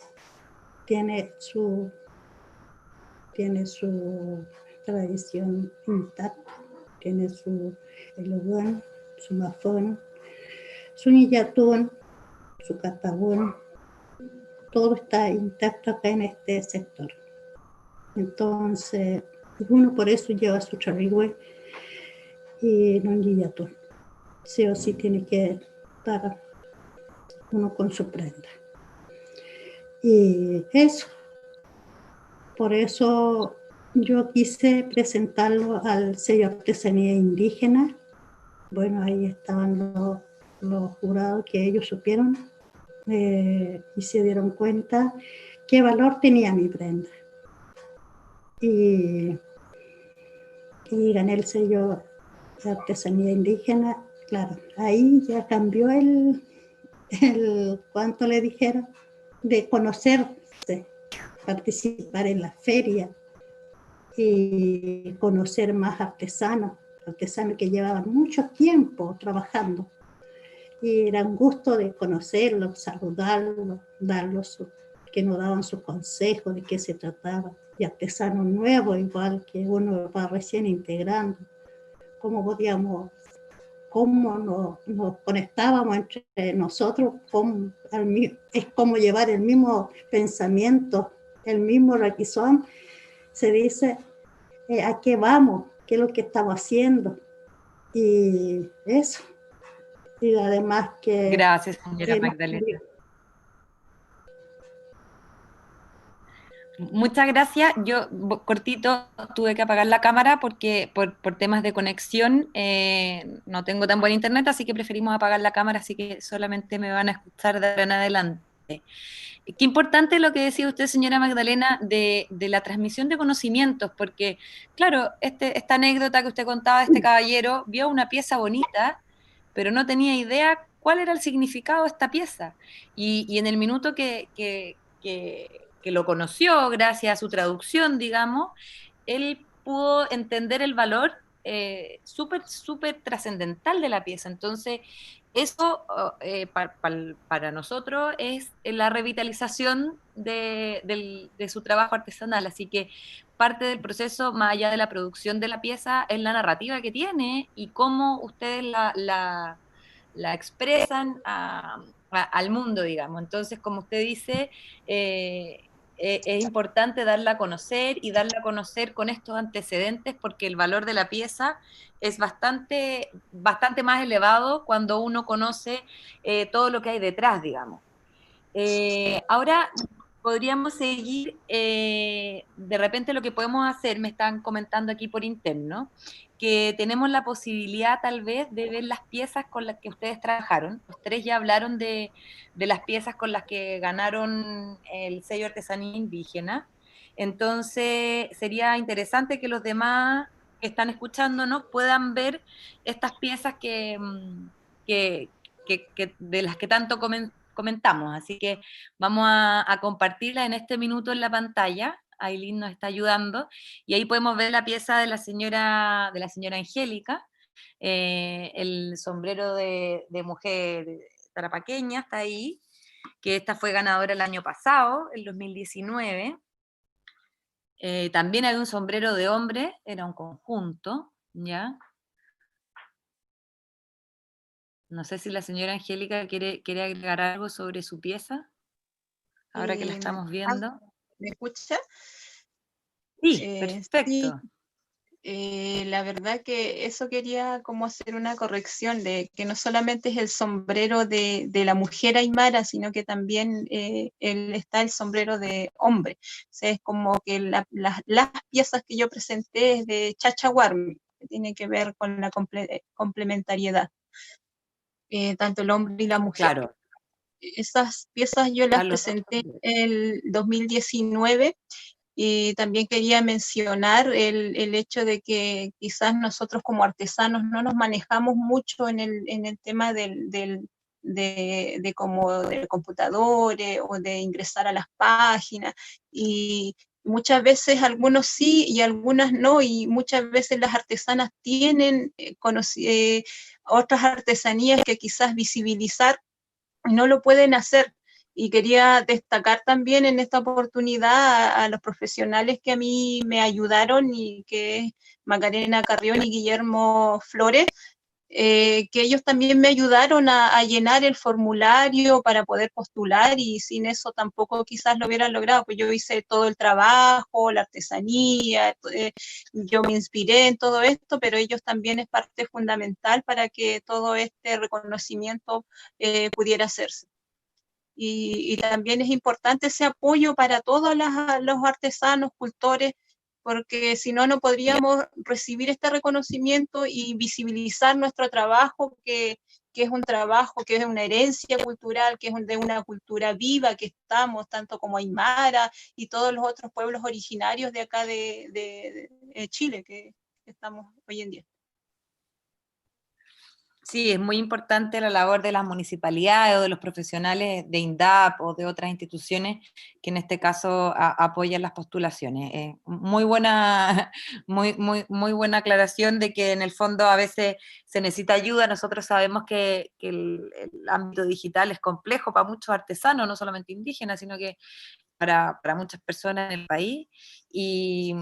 tiene su tradición intacta, tiene su elogón, su mafón, su nillatún, su catabún, todo está intacto acá en este sector. Entonces, uno por eso lleva su charigüe y no un nillatún. Sí o sí tiene que estar uno con su prenda. Y eso, por eso yo quise presentarlo al sello Artesanía Indígena. Bueno, ahí estaban los jurados que ellos supieron y se dieron cuenta qué valor tenía mi prenda. Y gané el sello de Artesanía Indígena. Claro, ahí ya cambió cuánto le dijeron, de conocerse, participar en la feria y conocer más artesanos que llevaban mucho tiempo trabajando. Y era un gusto de conocerlos, saludarlos, que nos daban sus consejos de qué se trataba. Y artesanos nuevos, igual que uno va recién integrando, cómo nos conectábamos entre nosotros, es como llevar el mismo pensamiento, el mismo requisón. Se dice, ¿a qué vamos? ¿Qué es lo que estamos haciendo? Y eso. Y además que... Gracias, señora Magdalena. Muchas gracias. Yo, cortito, tuve que apagar la cámara porque por temas de conexión no tengo tan buen internet, así que preferimos apagar la cámara, así que solamente me van a escuchar de ahora en adelante. Qué importante lo que decía usted, señora Magdalena, de la transmisión de conocimientos, porque, claro, esta anécdota que usted contaba de este caballero vio una pieza bonita, pero no tenía idea cuál era el significado de esta pieza. Y en el minuto que lo conoció, gracias a su traducción, digamos, él pudo entender el valor súper trascendental de la pieza. Entonces, eso para nosotros es la revitalización de su trabajo artesanal, así que parte del proceso, más allá de la producción de la pieza, es la narrativa que tiene y cómo ustedes la expresan al mundo, digamos. Entonces, como usted dice, es importante darla a conocer y darla a conocer con estos antecedentes porque el valor de la pieza es bastante más elevado cuando uno conoce todo lo que hay detrás, digamos. Ahora podríamos seguir, de repente lo que podemos hacer, me están comentando aquí por interno, que tenemos la posibilidad tal vez de ver las piezas con las que ustedes trabajaron. Los tres ya hablaron de las piezas con las que ganaron el sello Artesanía Indígena. Entonces sería interesante que los demás que están escuchándonos puedan ver estas piezas que, de las que tanto comentamos. Así que vamos a compartirla en este minuto en la pantalla. Aileen nos está ayudando y ahí podemos ver la pieza de la señora Angélica, el sombrero de mujer tarapaqueña está ahí, que esta fue ganadora el año pasado, el 2019. También hay un sombrero de hombre, era un conjunto, ¿ya? No sé si la señora Angélica quiere agregar algo sobre su pieza, ahora que la Eh, estamos ah, viendo. ¿Me escucha? Sí, Sí, perfecto. la verdad que eso quería como hacer una corrección de que no solamente es el sombrero de la mujer aymara, sino que también está el sombrero de hombre. O sea, es como que las piezas que yo presenté es de Chachahuarmi, que tiene que ver con la complementariedad, tanto el hombre y la mujer. Claro, Esas piezas yo las a los dos presenté sombreros. el 2019 y también quería mencionar el hecho de que quizás nosotros como artesanos no nos manejamos mucho en el tema de como de computadores o de ingresar a las páginas y muchas veces algunos sí y algunas no y muchas veces las artesanas tienen otras artesanías que quizás visibilizar no lo pueden hacer. Y quería destacar también en esta oportunidad a los profesionales que a mí me ayudaron y que es Macarena Carrión y Guillermo Flores, que ellos también me ayudaron a llenar el formulario para poder postular y sin eso tampoco quizás lo hubieran logrado, pues yo hice todo el trabajo, la artesanía, yo me inspiré en todo esto, pero ellos también es parte fundamental para que todo este reconocimiento pudiera hacerse. Y también es importante ese apoyo para todos los artesanos, cultores, porque si no, no podríamos recibir este reconocimiento y visibilizar nuestro trabajo, que es un trabajo, que es una herencia cultural, que es de una cultura viva, que estamos, tanto como Aymara y todos los otros pueblos originarios de acá de Chile, que estamos hoy en día. Sí, es muy importante la labor de las municipalidades o de los profesionales de INDAP o de otras instituciones que en este caso apoyan las postulaciones. Muy buena, muy buena aclaración de que en el fondo a veces se necesita ayuda. Nosotros sabemos que el ámbito digital es complejo para muchos artesanos, no solamente indígenas, sino que para muchas personas en el país. Y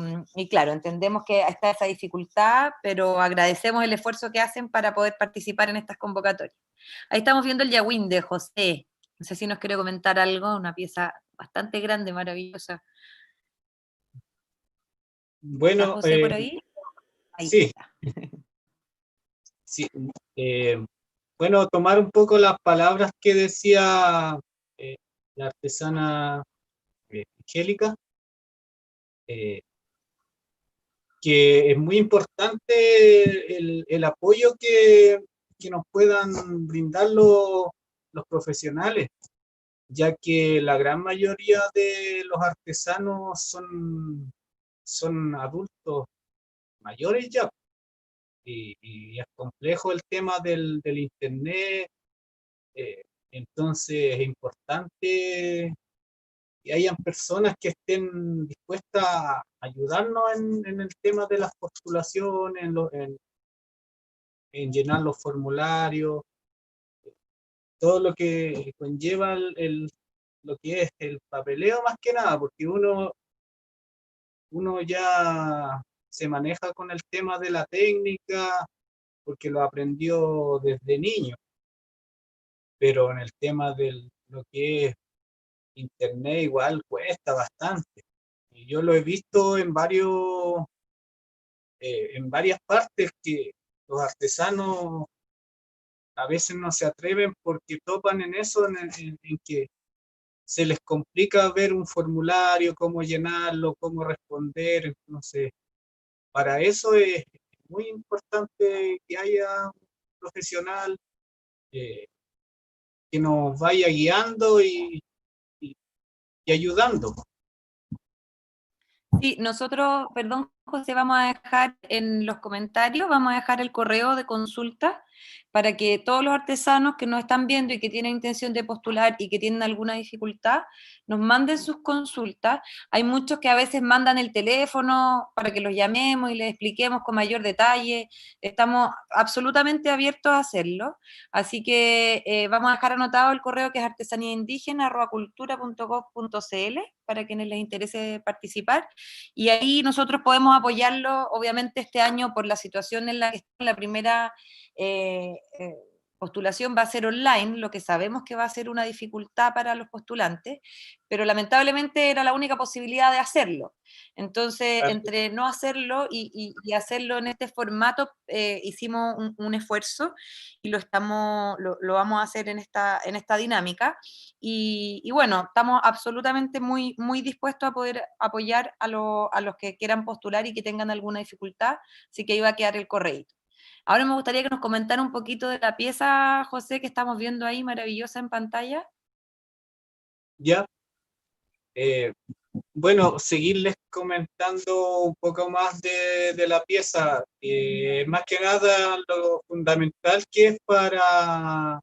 claro, entendemos que está esa dificultad, pero agradecemos el esfuerzo que hacen para poder participar en estas convocatorias. Ahí estamos viendo el Yawín de José. No sé si nos quiere comentar algo, una pieza bastante grande, maravillosa. ¿Está Bueno, José por ahí? Ahí sí, está. sí. Bueno, tomar un poco las palabras que decía la artesana Angélica. que es muy importante el apoyo que nos puedan brindar los profesionales, ya que la gran mayoría de los artesanos son adultos mayores ya, y es complejo el tema del internet, entonces es importante que hayan personas que estén dispuestas a ayudarnos en el tema de las postulaciones, en llenar los formularios, todo lo que conlleva lo que es el papeleo más que nada, porque uno ya se maneja con el tema de la técnica, porque lo aprendió desde niño, pero en el tema de lo que es internet igual cuesta bastante. Y yo lo he visto en varias partes que los artesanos a veces no se atreven porque topan en eso, en que se les complica ver un formulario, cómo llenarlo, cómo responder. Entonces, para eso es muy importante que haya un profesional eh, que nos vaya guiando y ayudando. Sí, nosotros, perdón, José, vamos a dejar en los comentarios, vamos a dejar el correo de consulta para que todos los artesanos que nos están viendo y que tienen intención de postular y que tienen alguna dificultad, nos manden sus consultas. Hay muchos que a veces mandan el teléfono para que los llamemos y les expliquemos con mayor detalle. Estamos absolutamente abiertos a hacerlo. Así que vamos a dejar anotado el correo que es artesaniaindígena@cultura.gov.cl para quienes les interese participar. Y ahí nosotros podemos apoyarlo, obviamente este año por la situación en la que está, la primera postulación va a ser online, lo que sabemos que va a ser una dificultad para los postulantes, pero lamentablemente era la única posibilidad de hacerlo. Entonces, entre no hacerlo y hacerlo en este formato, hicimos un esfuerzo y lo vamos a hacer en esta dinámica. Y bueno, estamos absolutamente muy, muy dispuestos a poder apoyar a los que quieran postular y que tengan alguna dificultad, así que iba a quedar el correo. Ahora me gustaría que nos comentara un poquito de la pieza, José, que estamos viendo ahí, maravillosa en pantalla. Ya, bueno, seguirles comentando un poco más de la pieza. Más que nada, lo fundamental que es para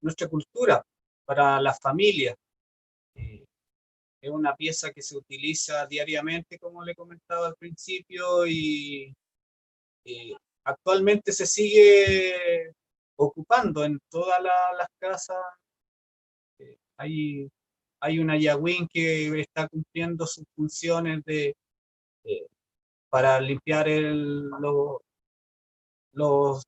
nuestra cultura, para las familias. Es una pieza que se utiliza diariamente, como le comentaba al principio, y actualmente se sigue ocupando en todas las casas. Hay una Yagüín que está cumpliendo sus funciones para limpiar los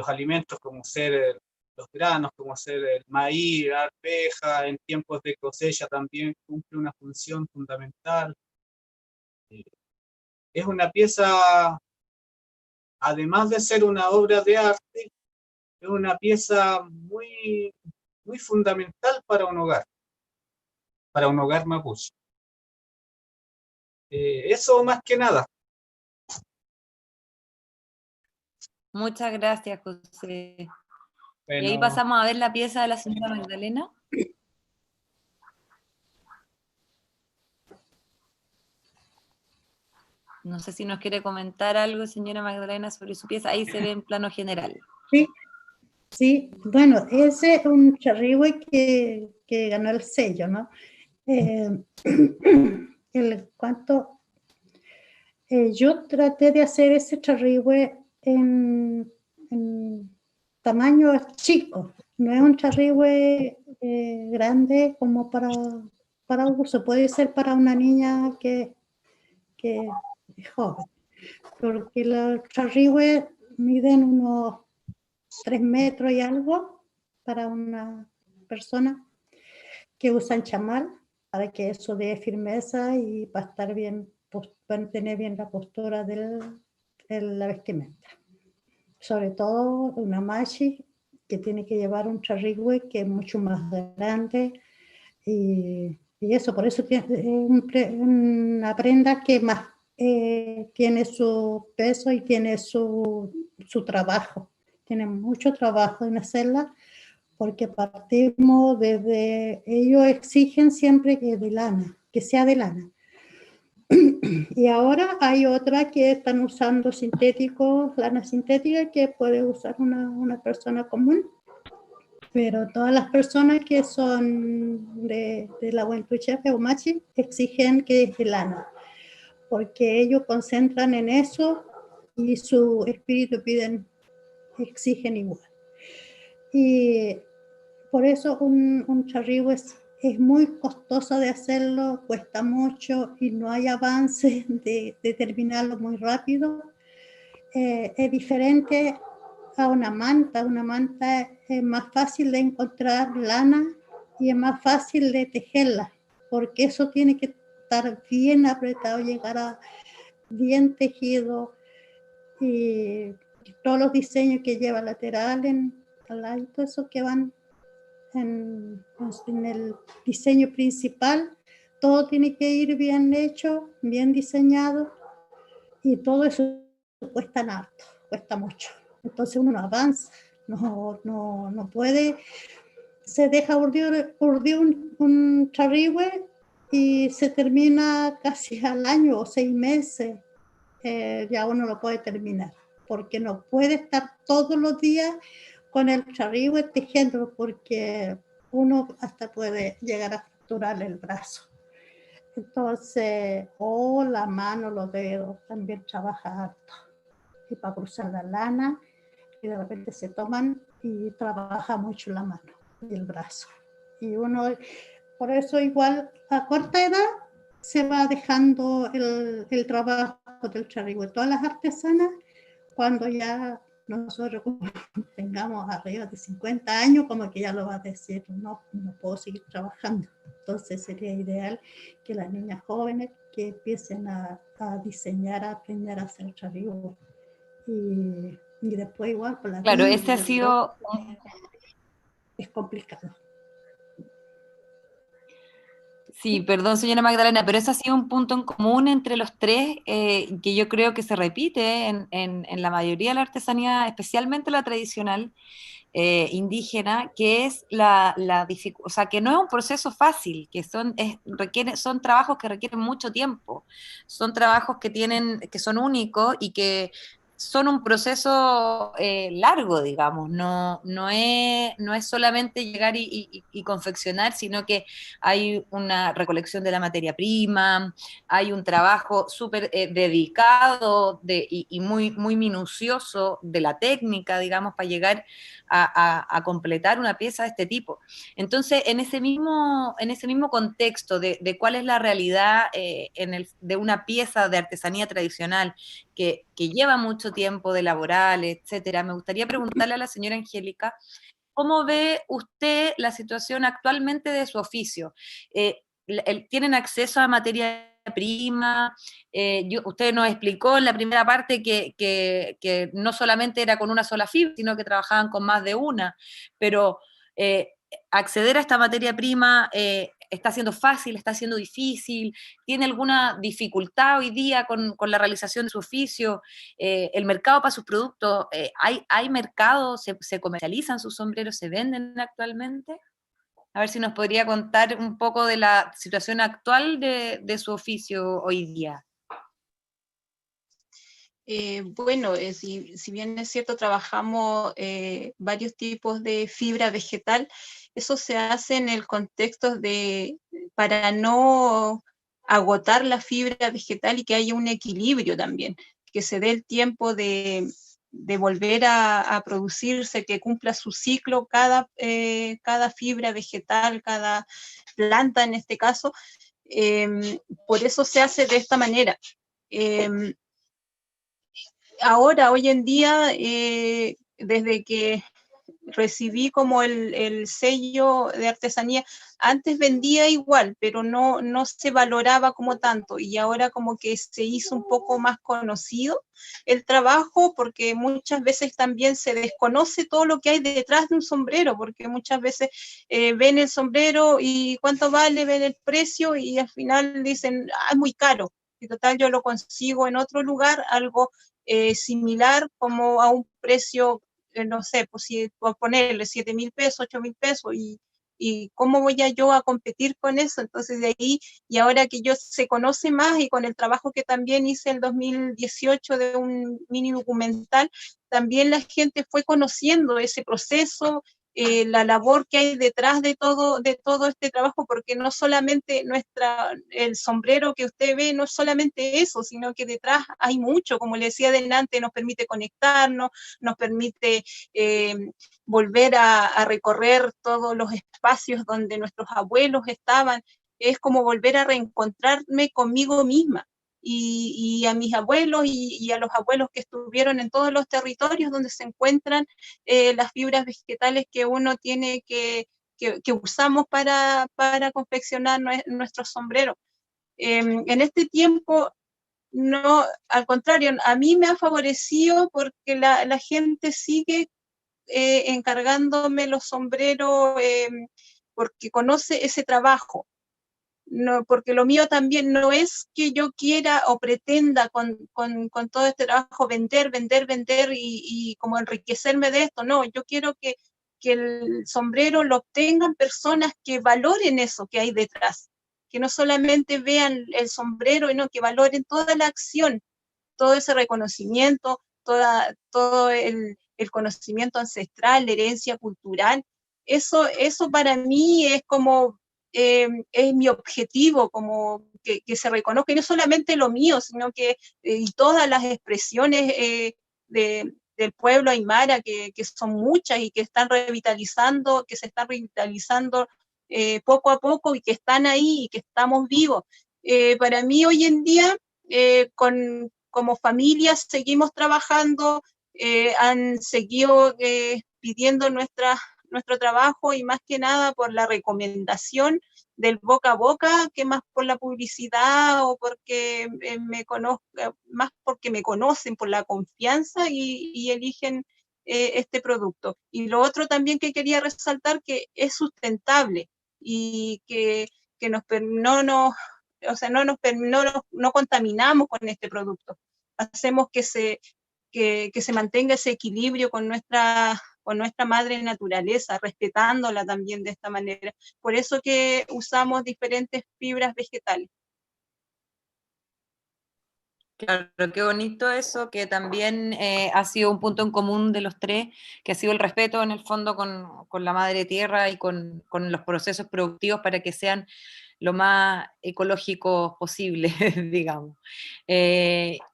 alimentos, como ser los granos, como ser el maíz, la arveja. En tiempos de cosecha también cumple una función fundamental. Es una pieza, además de ser una obra de arte, es una pieza muy, muy fundamental para un hogar mapuche. Eso más que nada. Muchas gracias, José. Bueno, Y ahí pasamos a ver la pieza de la señora Magdalena. No sé si nos quiere comentar algo, señora Magdalena, sobre su pieza. Ahí se ve en plano general. Sí, sí. Bueno, ese es un charrihue que ganó el sello, ¿no? Yo traté de hacer ese charrihue en tamaño chico. No es un charrihue grande como para uso. Puede ser para una niña que es joven. Porque los charrihue miden unos 3 metros y algo para una persona que usan chamal, para que eso dé firmeza y para estar bien, para tener bien la postura de la vestimenta. Sobre todo una machi que tiene que llevar un charrigüe que es mucho más grande, y eso, por eso es una prenda que más tiene su peso y tiene su trabajo, tiene mucho trabajo en hacerla, porque partimos desde, ellos exigen siempre que de lana, que sea de lana. Y ahora hay otra que están usando sintéticos, lana sintética, que puede usar una persona común, pero todas las personas que son de la Huentuchefe o Machi exigen que es de lana, porque ellos concentran en eso y su espíritu exigen igual. Y por eso un charrigüe es muy costoso de hacerlo, cuesta mucho y no hay avance de terminarlo muy rápido. Es diferente a una manta. Una manta es más fácil de encontrar lana y es más fácil de tejerla, porque eso tiene que estar bien apretado, llegar a bien tejido, y todos los diseños que lleva lateral, al lado, todo eso que van en el diseño principal, todo tiene que ir bien hecho, bien diseñado, y todo eso cuesta harto, cuesta mucho. Entonces uno no avanza, no puede, se deja urdir un charrigüe y se termina casi al año o 6 meses, ya uno lo puede terminar, porque no puede estar todos los días con el charrigüe tejiendo, porque uno hasta puede llegar a fracturar el brazo. Entonces, o la mano, los dedos, también trabaja harto. Y para cruzar la lana, y de repente se toman y trabaja mucho la mano y el brazo. Y uno, por eso igual a corta edad, se va dejando el trabajo del charrigüe. Todas las artesanas, cuando ya nosotros tengamos arriba de 50 años, como que ya lo va a decir, no puedo seguir trabajando. Entonces sería ideal que las niñas jóvenes que empiecen a diseñar, a aprender a hacer charrigüe. Y después igual por la Claro, vida, ese ha sido... es complicado. Sí, perdón, señora Magdalena, pero ese ha sido un punto en común entre los tres, que yo creo que se repite en la mayoría de la artesanía, especialmente la tradicional indígena, que es la dificultad, o sea, que no es un proceso fácil, que son trabajos que requieren mucho tiempo, son trabajos que son únicos y que son un proceso largo, digamos, no es solamente llegar y confeccionar, sino que hay una recolección de la materia prima, hay un trabajo súper dedicado y muy, muy minucioso de la técnica, digamos, para llegar a completar una pieza de este tipo. Entonces, en ese mismo contexto de cuál es la realidad de una pieza de artesanía tradicional que lleva mucho tiempo de elaborar, etcétera, me gustaría preguntarle a la señora Angélica, ¿cómo ve usted la situación actualmente de su oficio? ¿Tienen acceso a materia prima? Usted nos explicó en la primera parte que no solamente era con una sola fibra, sino que trabajaban con más de una, pero acceder a esta materia prima está siendo fácil, está siendo difícil, ¿tiene alguna dificultad hoy día con la realización de su oficio? El mercado para sus productos, ¿hay mercado? ¿Se comercializan sus sombreros? ¿Se venden actualmente? A ver si nos podría contar un poco de la situación actual de su oficio hoy día. Bueno, si bien es cierto, trabajamos varios tipos de fibra vegetal, eso se hace en el contexto para no agotar la fibra vegetal y que haya un equilibrio también, que se dé el tiempo de volver a producirse, que cumpla su ciclo cada fibra vegetal, cada planta en este caso. Por eso se hace de esta manera. Ahora, hoy en día, desde que recibí como el sello de artesanía. Antes vendía igual, pero no se valoraba como tanto, y ahora como que se hizo un poco más conocido el trabajo, porque muchas veces también se desconoce todo lo que hay detrás de un sombrero, porque muchas veces ven el sombrero y cuánto vale, ven el precio y al final dicen, es muy caro, y total yo lo consigo en otro lugar, algo similar, como a un precio, no sé, pues por ponerle 7.000 pesos, 8.000 pesos, y cómo voy yo a competir con eso. Entonces de ahí, y ahora que yo se conoce más, y con el trabajo que también hice en 2018 de un mini documental, también la gente fue conociendo ese proceso, la labor que hay detrás de todo este trabajo, porque no solamente el sombrero que usted ve, no es solamente eso, sino que detrás hay mucho, como le decía adelante, nos permite conectarnos, nos permite volver a recorrer todos los espacios donde nuestros abuelos estaban, es como volver a reencontrarme conmigo misma. Y a mis abuelos y a los abuelos que estuvieron en todos los territorios donde se encuentran las fibras vegetales que uno tiene que usamos para confeccionar nuestros sombreros. En este tiempo, no, al contrario, a mí me ha favorecido porque la gente sigue encargándome los sombreros porque conoce ese trabajo. No, porque lo mío también no es que yo quiera o pretenda con todo este trabajo vender y como enriquecerme de esto. No, yo quiero que el sombrero lo obtengan personas que valoren eso que hay detrás, que no solamente vean el sombrero, sino que valoren toda la acción, todo ese reconocimiento, todo el conocimiento ancestral, la herencia cultural. Eso para mí es como es mi objetivo, como que se reconozca, y no solamente lo mío, sino que y todas las expresiones del pueblo aymara, que son muchas y que están revitalizando, que se están revitalizando poco a poco, y que están ahí y que estamos vivos. Para mí hoy en día, como familia seguimos trabajando, han seguido pidiendo nuestro trabajo, y más que nada por la recomendación del boca a boca, que más por la publicidad o porque más porque me conocen, por la confianza, y eligen este producto. Y lo otro también que quería resaltar, que es sustentable y que no contaminamos con este producto. Hacemos que se mantenga ese equilibrio con nuestra madre naturaleza, respetándola también de esta manera. Por eso que usamos diferentes fibras vegetales. Claro, qué bonito eso, que también ha sido un punto en común de los tres, que ha sido el respeto en el fondo con la madre tierra y con los procesos productivos para que sean lo más ecológicos posible, digamos.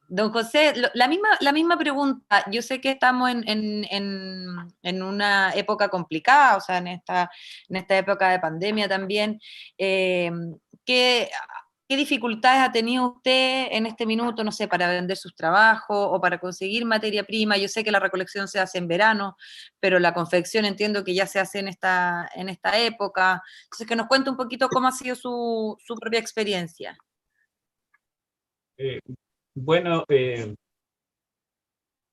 Don José, la misma pregunta. Yo sé que estamos en una época complicada, o sea, en esta época de pandemia también. ¿Qué dificultades ha tenido usted en este minuto, no sé, para vender sus trabajos o para conseguir materia prima? Yo sé que la recolección se hace en verano, pero la confección entiendo que ya se hace en esta época. Entonces, que nos cuente un poquito cómo ha sido su propia experiencia. Bueno,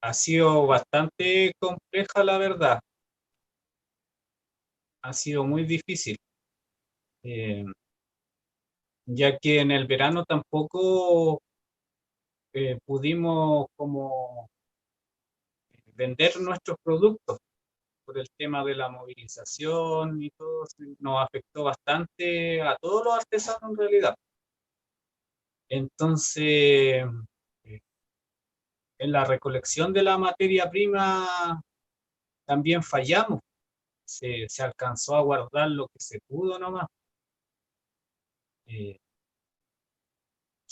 ha sido bastante compleja, la verdad. Ha sido muy difícil, ya que en el verano tampoco pudimos como vender nuestros productos por el tema de la movilización y todo. Nos afectó bastante a todos los artesanos en realidad. Entonces, en la recolección de la materia prima también fallamos. Se alcanzó a guardar lo que se pudo nomás, que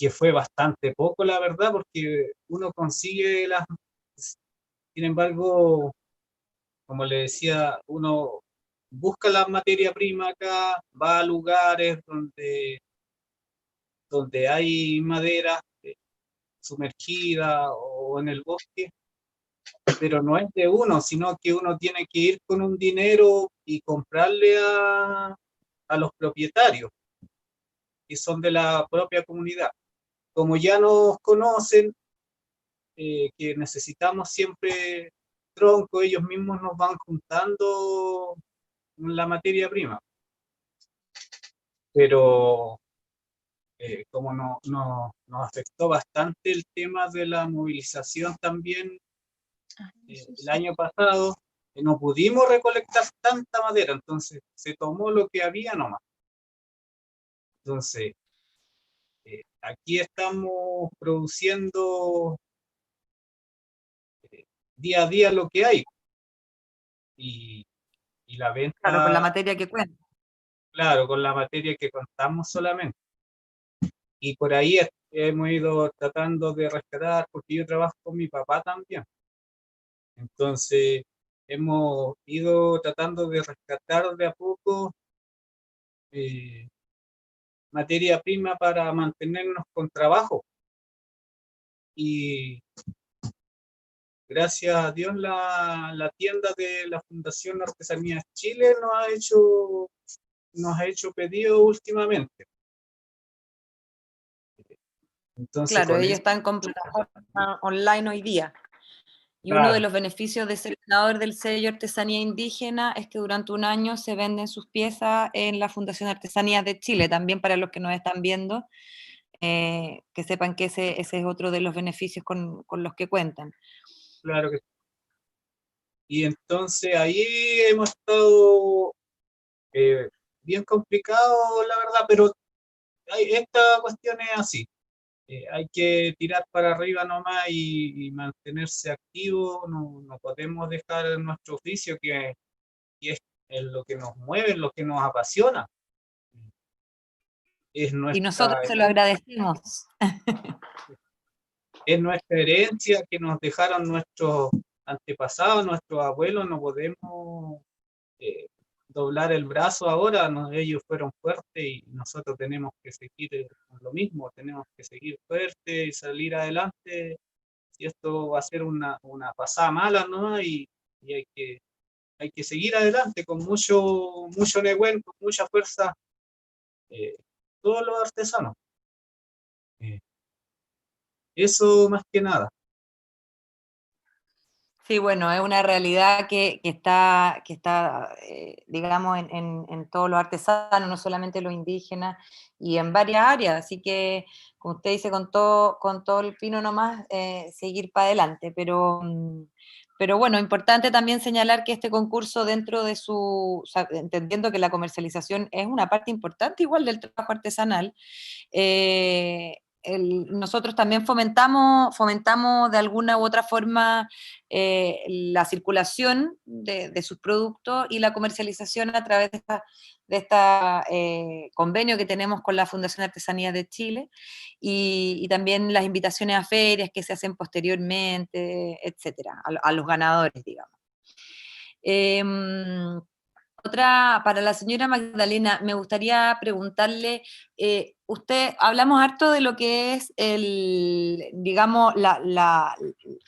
fue bastante poco, la verdad, porque uno consigue sin embargo, como le decía, uno busca la materia prima acá, va a lugares donde hay madera sumergida o en el bosque, pero no es de uno, sino que uno tiene que ir con un dinero y comprarle a los propietarios, que son de la propia comunidad. Como ya nos conocen, que necesitamos siempre tronco, ellos mismos nos van juntando la materia prima. Pero como nos afectó bastante el tema de la movilización también el año pasado, no pudimos recolectar tanta madera, entonces se tomó lo que había nomás. Entonces, aquí estamos produciendo día a día lo que hay. Y la venta, Claro, con la materia que cuenta. claro, con la materia que contamos solamente. Y por ahí hemos ido tratando de rescatar, porque yo trabajo con mi papá también. Entonces, hemos ido tratando de rescatar de a poco materia prima para mantenernos con trabajo. Y gracias a Dios la tienda de la Fundación Artesanías Chile nos ha hecho pedido últimamente. Entonces, Claro, con ellos eso, están con plataforma online hoy día. Y uno de claro, los beneficios de ser ganador del sello Artesanía Indígena es que durante un año se venden sus piezas en la Fundación Artesanías de Chile, también para los que nos están viendo, que sepan que ese es otro de los beneficios con los que cuentan. claro que sí. Y entonces ahí hemos estado eh, bien complicado, la verdad, pero esta cuestión es así. Hay que tirar para arriba nomás y mantenerse activo, no podemos dejar nuestro oficio que es lo que nos mueve, lo que nos apasiona. Es Y nosotros nuestra, se lo agradecemos. es nuestra herencia que nos dejaron nuestros antepasados, nuestros abuelos, no podemos eh, doblar el brazo ahora, ellos fueron fuertes y nosotros tenemos que seguir con lo mismo, tenemos que seguir fuertes y salir adelante. Y esto va a ser una pasada mala, ¿no? Y hay que seguir adelante con mucho negüen, con mucha fuerza, eh, todos los artesanos. Eh, eso más que nada. Sí, bueno, es una realidad que está digamos, en todos los artesanos, no solamente los indígenas, y en varias áreas. Así que, como usted dice, con todo el pino nomás, seguir para adelante. Pero bueno, importante también señalar que este concurso dentro de o sea, entendiendo que la comercialización es una parte importante igual del trabajo artesanal, nosotros también fomentamos de alguna u otra forma la circulación de sus productos y la comercialización a través de esta convenio que tenemos con la Fundación Artesanía de Chile y también las invitaciones a ferias que se hacen posteriormente, etcétera, a los ganadores, digamos. Otra, para la señora Magdalena, me gustaría preguntarle, usted, hablamos harto de lo que es digamos,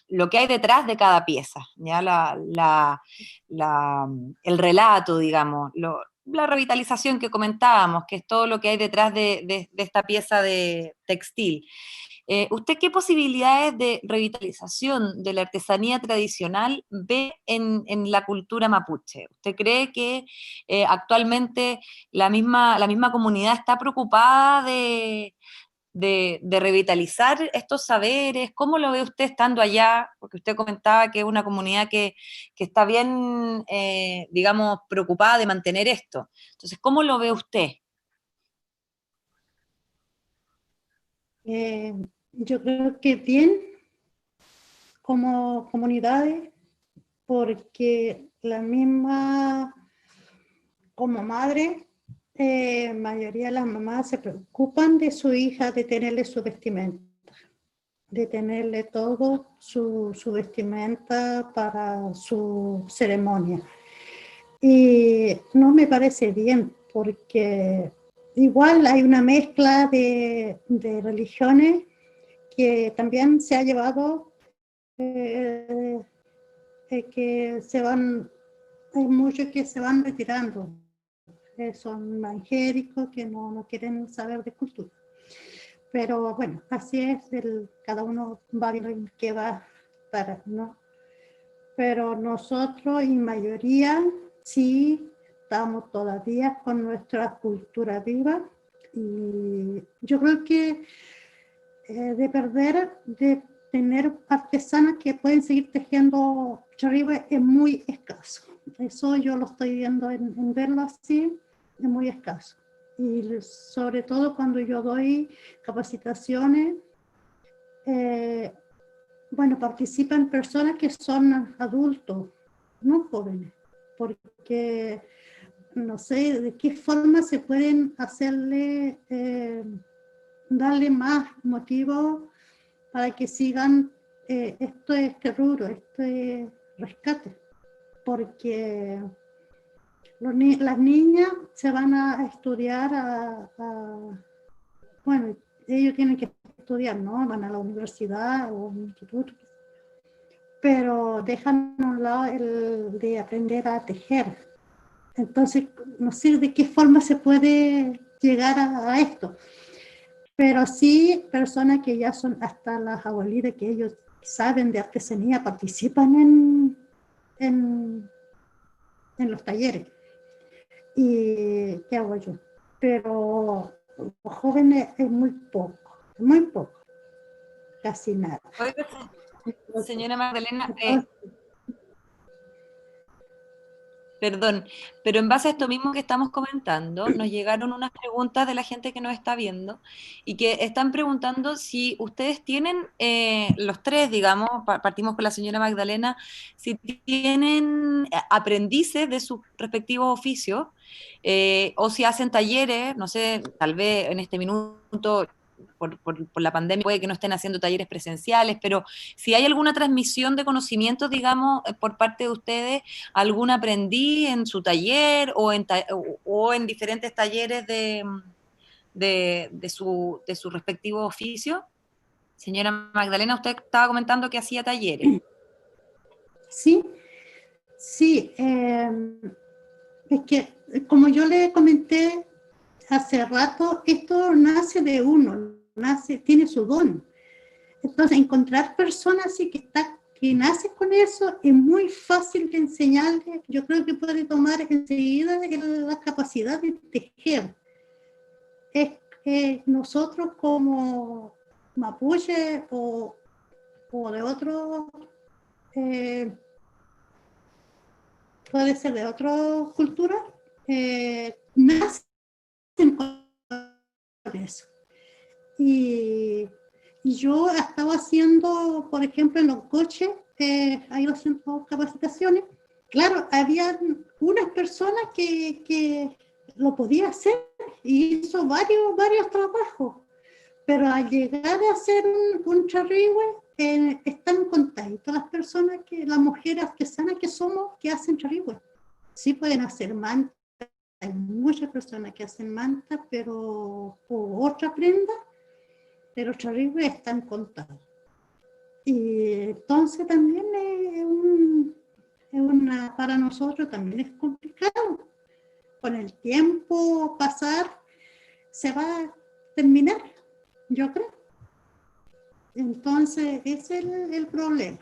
lo que hay detrás de cada pieza, ¿ya? El relato, digamos, la revitalización que comentábamos, que es todo lo que hay detrás de esta pieza de textil. ¿Usted qué posibilidades de revitalización de la artesanía tradicional ve en la cultura mapuche? ¿Usted cree que actualmente la misma comunidad está preocupada de revitalizar estos saberes? ¿Cómo lo ve usted estando allá? Porque usted comentaba que es una comunidad que está bien, digamos, preocupada de mantener esto. Entonces, ¿cómo lo ve usted? Yo creo que bien como comunidades, porque la misma, como madre, mayoría de las mamás se preocupan de su hija, de tenerle su vestimenta, de tenerle todo su vestimenta para su ceremonia. Y no me parece bien, porque igual hay una mezcla de religiones que también se ha llevado que se van, hay muchos que se van retirando, son evangélicos que no quieren saber de cultura. Pero bueno, así es, cada uno va viendo qué va a estar, ¿no? Pero nosotros, en mayoría, sí estamos todavía con nuestra cultura viva, y yo creo que de tener artesanas que pueden seguir tejiendo charrigüe es muy escaso. Eso yo lo estoy viendo en verlo así, es muy escaso. Y sobre todo cuando yo doy capacitaciones, bueno, participan personas que son adultos, no jóvenes, porque no sé de qué forma se pueden hacerle, darle más motivo para que sigan este rubro, este rescate, porque las niñas se van a estudiar bueno, ellos tienen que estudiar, ¿no? Van a la universidad o un instituto, pero dejan a un lado el de aprender a tejer. Entonces, no sé de qué forma se puede llegar a esto, pero sí personas que ya son hasta las abuelitas, que ellos saben de artesanía, participan en los talleres. ¿Y qué hago yo? Pero los jóvenes es muy poco, casi nada. Oiga, señora Magdalena, perdón, pero en base a esto mismo que estamos comentando, nos llegaron unas preguntas de la gente que nos está viendo y que están preguntando si ustedes tienen, los tres, digamos, partimos con la señora Magdalena, si tienen aprendices de sus respectivos oficios, o si hacen talleres, no sé, tal vez en este minuto por la pandemia puede que no estén haciendo talleres presenciales, pero si hay alguna transmisión de conocimientos, digamos, por parte de ustedes, algún aprendiz en su taller o en diferentes talleres de su respectivo oficio. Señora Magdalena, usted estaba comentando que hacía talleres. Sí, es que como yo le comenté hace rato, esto nace de uno, tiene su don. Entonces, encontrar personas así que nacen con eso es muy fácil de enseñarle. Yo creo que puede tomar enseguida la capacidad de tejer. Nosotros como mapuche o de otro, puede ser de otra cultura, nacen con eso. Y yo estaba haciendo, por ejemplo, en los coches, ahí haciendo capacitaciones. Claro, había unas personas que lo podía hacer y hizo varios trabajos, pero al llegar a hacer un charrigüe, están contaditas las personas, las mujeres artesanas que somos, que hacen charrigüe. Sí pueden hacer mantas, hay muchas personas que hacen mantas, pero o otra prenda, pero charrigüe están contados. Y entonces también para nosotros también es complicado. Con el tiempo pasar, se va a terminar, yo creo. Entonces, ese es el problema.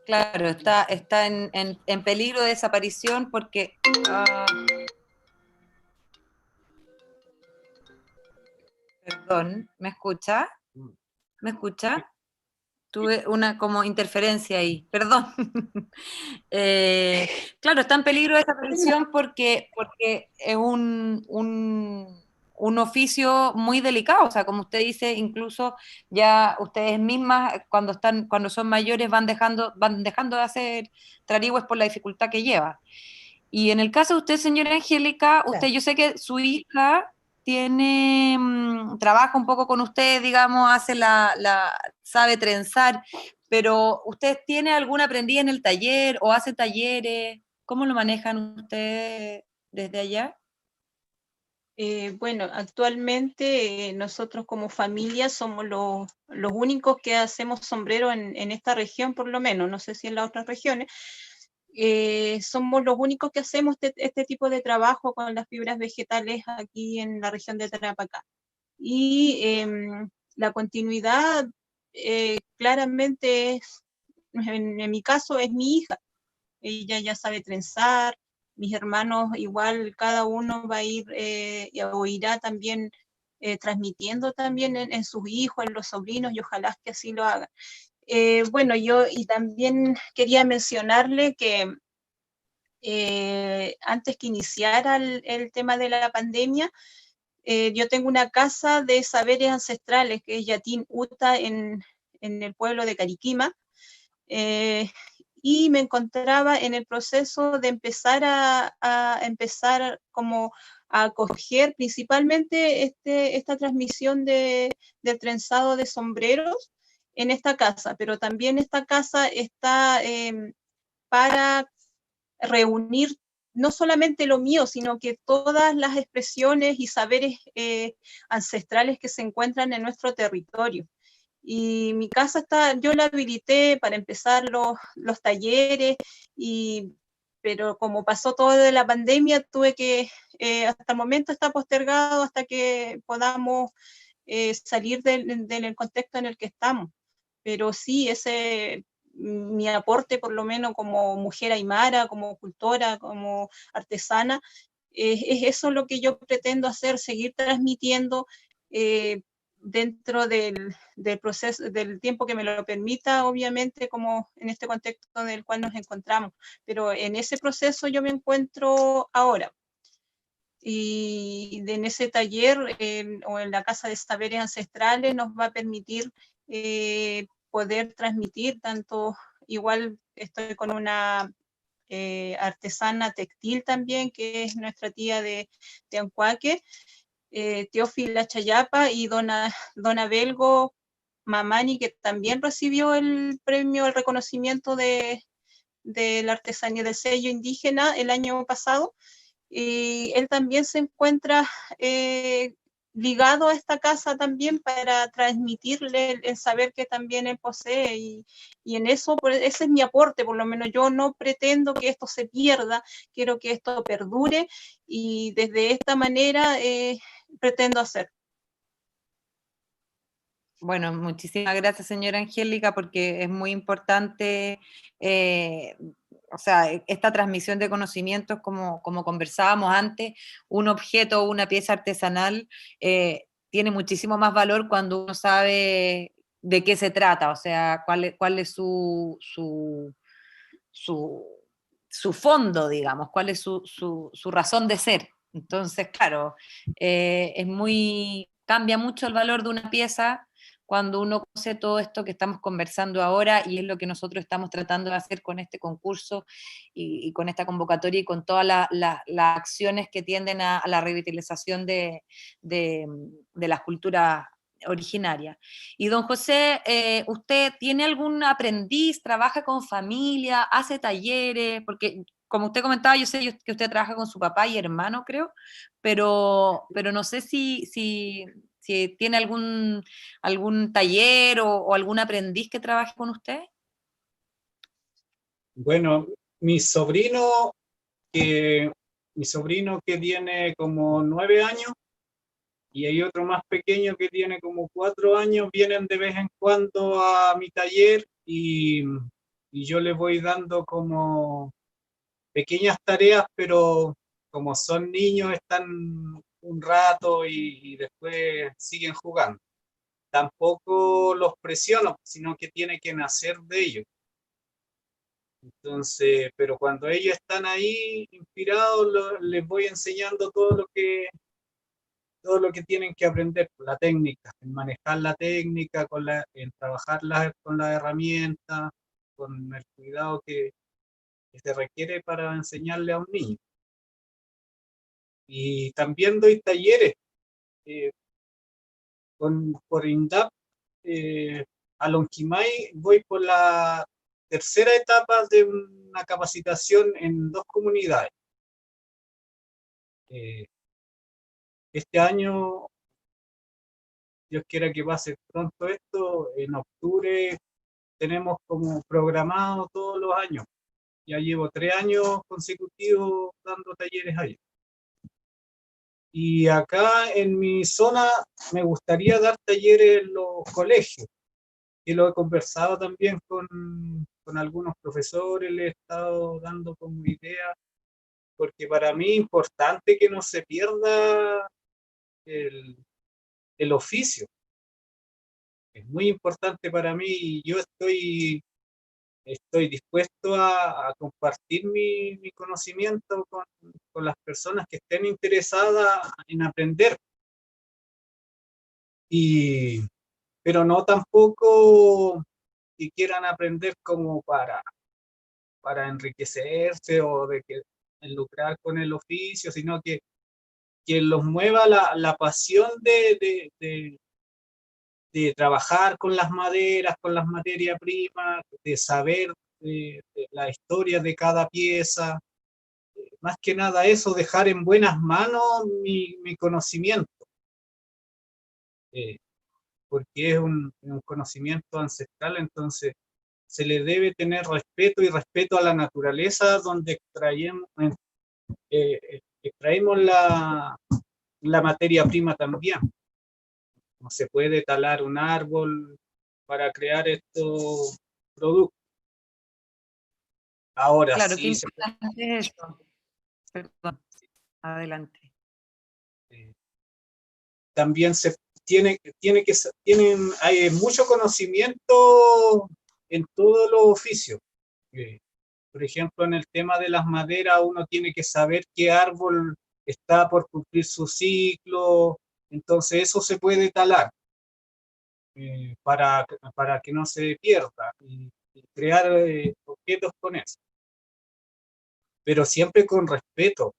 Claro, está en peligro de desaparición porque... perdón, ¿me escucha? ¿Me escucha? Tuve una como interferencia ahí, perdón. Claro, está en peligro de desaparición porque es un oficio muy delicado, o sea, como usted dice, incluso ya ustedes mismas cuando son mayores van dejando de hacer trarigües por la dificultad que lleva. Y en el caso de usted, señora Angélica, usted, yo sé que su hija trabaja un poco con usted, digamos, sabe trenzar, pero ¿usted tiene algún aprendiz en el taller o hace talleres? ¿Cómo lo manejan ustedes desde allá? Bueno, actualmente nosotros como familia somos los únicos que hacemos sombrero en esta región, por lo menos, no sé si en las otras regiones. Somos los únicos que hacemos este tipo de trabajo con las fibras vegetales aquí en la región de Tarapacá. Y la continuidad claramente es, en mi caso, es mi hija. Ella ya sabe trenzar, mis hermanos igual, cada uno va a ir o irá también transmitiendo también en sus hijos, en los sobrinos, y ojalá que así lo hagan. Bueno, yo y también quería mencionarle que antes que iniciara el tema de la pandemia, yo tengo una casa de saberes ancestrales, que es Yatín Uta, en el pueblo de Cariquima, y me encontraba en el proceso de empezar empezar como a acoger principalmente esta transmisión del trenzado de sombreros en esta casa, pero también esta casa está para reunir no solamente lo mío, sino que todas las expresiones y saberes ancestrales que se encuentran en nuestro territorio. Y mi casa yo la habilité para empezar los talleres, pero como pasó todo de la pandemia, tuve que, hasta el momento está postergado hasta que podamos salir del contexto en el que estamos. Pero sí, mi aporte, por lo menos como mujer aymara, como cultora, como artesana, es eso lo que yo pretendo hacer, seguir transmitiendo dentro del proceso, del tiempo que me lo permita, obviamente, como en este contexto en el cual nos encontramos. Pero en ese proceso yo me encuentro ahora. Y en ese taller o en la Casa de Saberes Ancestrales nos va a permitir poder transmitir tanto, igual estoy con una artesana textil también, que es nuestra tía de Ancuaque, Teófila Chayapa, y Dona Belgo Mamani, que también recibió el premio, el reconocimiento de la artesanía del sello indígena el año pasado. Y él también se encuentra ligado a esta casa también para transmitirle el saber que también él posee, y en eso, ese es mi aporte. Por lo menos yo no pretendo que esto se pierda, quiero que esto perdure, y desde esta manera pretendo hacer. Bueno, muchísimas gracias, señora Angélica, porque es muy importante, o sea, esta transmisión de conocimientos, como conversábamos antes, un objeto o una pieza artesanal tiene muchísimo más valor cuando uno sabe de qué se trata, o sea, cuál es su, su fondo, digamos, cuál es su razón de ser. Entonces, claro, cambia mucho el valor de una pieza cuando uno conoce todo esto que estamos conversando ahora, y es lo que nosotros estamos tratando de hacer con este concurso y con esta convocatoria y con todas las acciones que tienden a la revitalización de las culturas originaria. Y don José, ¿usted tiene algún aprendiz, trabaja con familia, hace talleres? Porque como usted comentaba, yo sé que usted trabaja con su papá y hermano, creo, pero no sé si tiene algún taller o algún aprendiz que trabaje con usted. Bueno, mi sobrino que, mi sobrino que tiene como 9 años, y hay otro más pequeño que tiene como 4 años, vienen de vez en cuando a mi taller, y yo les voy dando como pequeñas tareas, pero como son niños están un rato y después siguen jugando. Tampoco los presiono, sino que tiene que nacer de ellos. Entonces, pero cuando ellos están ahí inspirados, les voy enseñando todo lo que tienen que aprender, la técnica, en manejar la técnica, en trabajar con la herramienta, con el cuidado que se requiere para enseñarle a un niño. Y también doy talleres eh, por INDAP. A Lonquimay voy por la tercera etapa de una capacitación en 2 comunidades. Este año, Dios quiera que pase pronto esto, en octubre tenemos como programado todos los años. Ya llevo 3 años consecutivos dando talleres allá. Y acá en mi zona me gustaría dar talleres en los colegios. Y lo he conversado también con algunos profesores, le he estado dando como idea, porque para mí es importante que no se pierda el oficio. Es muy importante para mí y yo estoy dispuesto a compartir mi conocimiento con las personas que estén interesadas en aprender. Pero no tampoco que quieran aprender como para enriquecerse o de que lucrar con el oficio, sino que los mueva la pasión de trabajar con las maderas, con las materias primas, de saber de la historia de cada pieza. Más que nada eso, dejar en buenas manos mi conocimiento, porque es un conocimiento ancestral, entonces se le debe tener respeto y respeto a la naturaleza donde extraemos la materia prima también. No se puede talar un árbol para crear estos productos. Ahora Claro, qué sí importante es eso. Perdón, adelante. también se hay mucho conocimiento en todos los oficios. Por ejemplo, en el tema de las maderas, uno tiene que saber qué árbol está por cumplir su ciclo, entonces eso se puede talar para que no se pierda y crear objetos con eso. Pero siempre con respeto.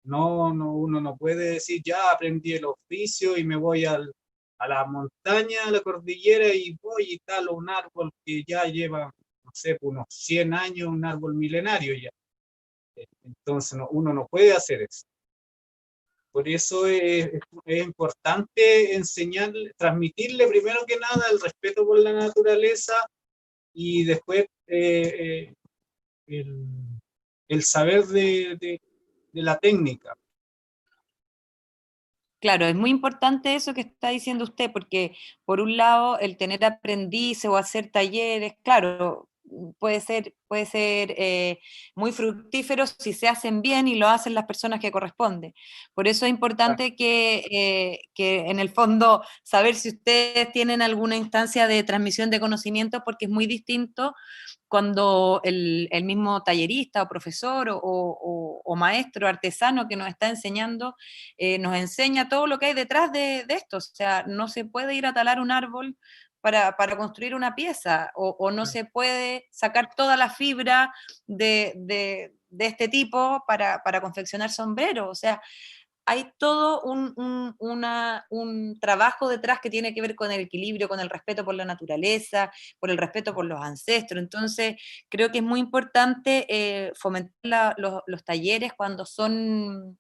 Uno no puede decir, ya aprendí el oficio y me voy a la montaña, a la cordillera y voy y talo un árbol que ya lleva, no sé, unos 100 años, un árbol milenario ya. Entonces uno no puede hacer eso. Por eso es importante enseñarle, transmitirle primero que nada el respeto por la naturaleza y después el saber de la técnica. Claro, es muy importante eso que está diciendo usted, porque por un lado el tener aprendices o hacer talleres, claro, puede ser muy fructífero si se hacen bien y lo hacen las personas que corresponden. Por eso es importante que en el fondo saber si ustedes tienen alguna instancia de transmisión de conocimiento, porque es muy distinto cuando el mismo tallerista o profesor o maestro artesano que nos está enseñando nos enseña todo lo que hay detrás de esto. O sea, no se puede ir a talar un árbol para construir una pieza o no se puede sacar toda la fibra de este tipo para confeccionar sombreros. O sea, hay todo un trabajo detrás que tiene que ver con el equilibrio, con el respeto por la naturaleza, por el respeto por los ancestros. Entonces, creo que es muy importante fomentar los talleres cuando son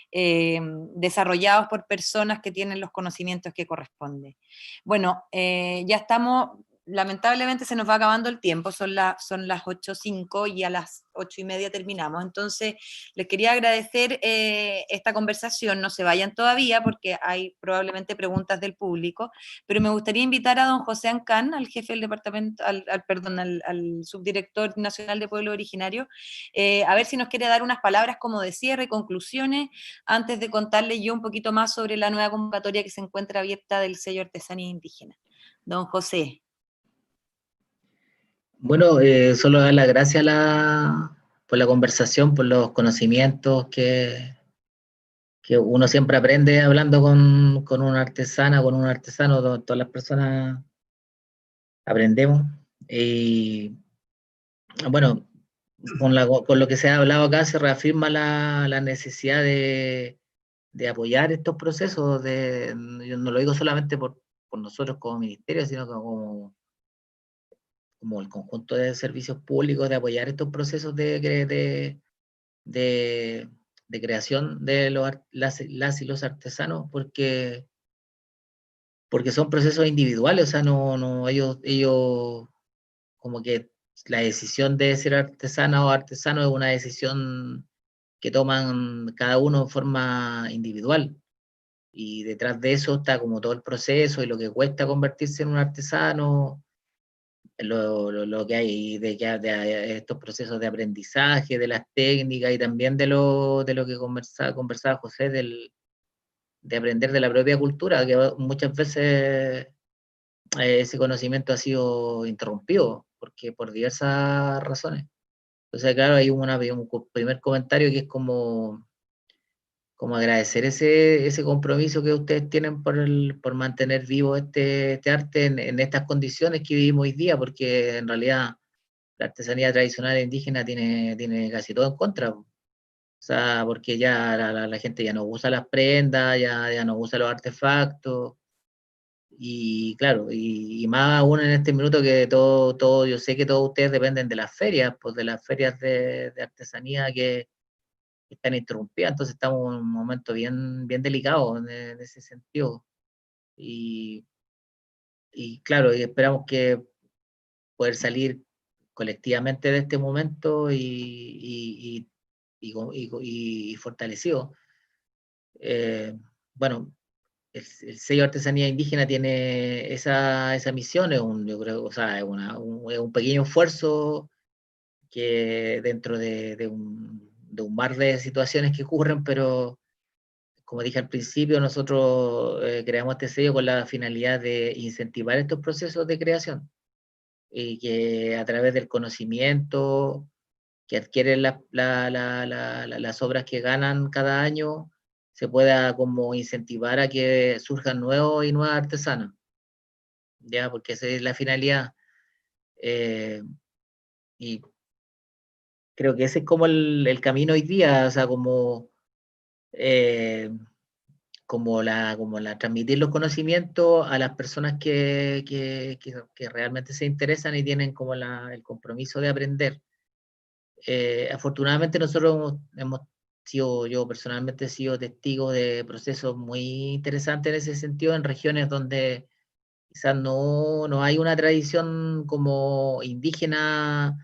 desarrollados por personas que tienen los conocimientos que corresponden. Bueno, ya estamos, lamentablemente se nos va acabando el tiempo, son las 8:05 y a las 8:30 terminamos. Entonces, les quería agradecer esta conversación, no se vayan todavía porque hay probablemente preguntas del público, pero me gustaría invitar a don José Ancán, al jefe del departamento, al subdirector nacional de Pueblo Originario, a ver si nos quiere dar unas palabras como de cierre, conclusiones, antes de contarles yo un poquito más sobre la nueva convocatoria que se encuentra abierta del sello Artesanía Indígena. Don José. Bueno, solo dar las gracias por la conversación, por los conocimientos que uno siempre aprende hablando con una artesana, con un artesano, todas las personas aprendemos. Y bueno, con lo que se ha hablado acá se reafirma la necesidad de apoyar estos procesos. Yo no lo digo solamente por nosotros como ministerio, sino como el conjunto de servicios públicos, de apoyar estos procesos de de creación de las y los artesanos, porque son procesos individuales, o sea, ellos como que la decisión de ser artesana o artesano es una decisión que toman cada uno de forma individual. Y detrás de eso está como todo el proceso y lo que cuesta convertirse en un artesano, lo que hay de estos procesos de aprendizaje, de las técnicas y también de lo que conversaba José, de aprender de la propia cultura, que muchas veces ese conocimiento ha sido interrumpido porque por diversas razones. Entonces, claro, hay un primer comentario que es como agradecer ese compromiso que ustedes tienen por mantener vivo este arte en estas condiciones que vivimos hoy día, porque en realidad la artesanía tradicional indígena tiene casi todo en contra. O sea, porque ya la gente ya no usa las prendas, ya no usa los artefactos, y claro, y más aún en este minuto que todo, yo sé que todos ustedes dependen de las ferias, pues de las ferias de artesanía que están interrumpidas, entonces estamos en un momento bien delicado en ese sentido. Y claro, y esperamos que poder salir colectivamente de este momento y fortalecido. Bueno, el sello Artesanía Indígena tiene esa misión, yo creo, o sea, es un pequeño esfuerzo que dentro de un mar de situaciones que ocurren, pero como dije al principio, nosotros creamos este sello con la finalidad de incentivar estos procesos de creación y que a través del conocimiento que adquieren las obras que ganan cada año, se pueda como incentivar a que surjan nuevos y nuevas artesanas, ¿ya? Porque esa es la finalidad. Y creo que ese es como el camino hoy día, o sea, eh, como transmitir los conocimientos a las personas que realmente se interesan y tienen como el compromiso de aprender. Afortunadamente nosotros hemos sido, yo personalmente he sido testigo de procesos muy interesantes en ese sentido, en regiones donde quizás no hay una tradición como indígena,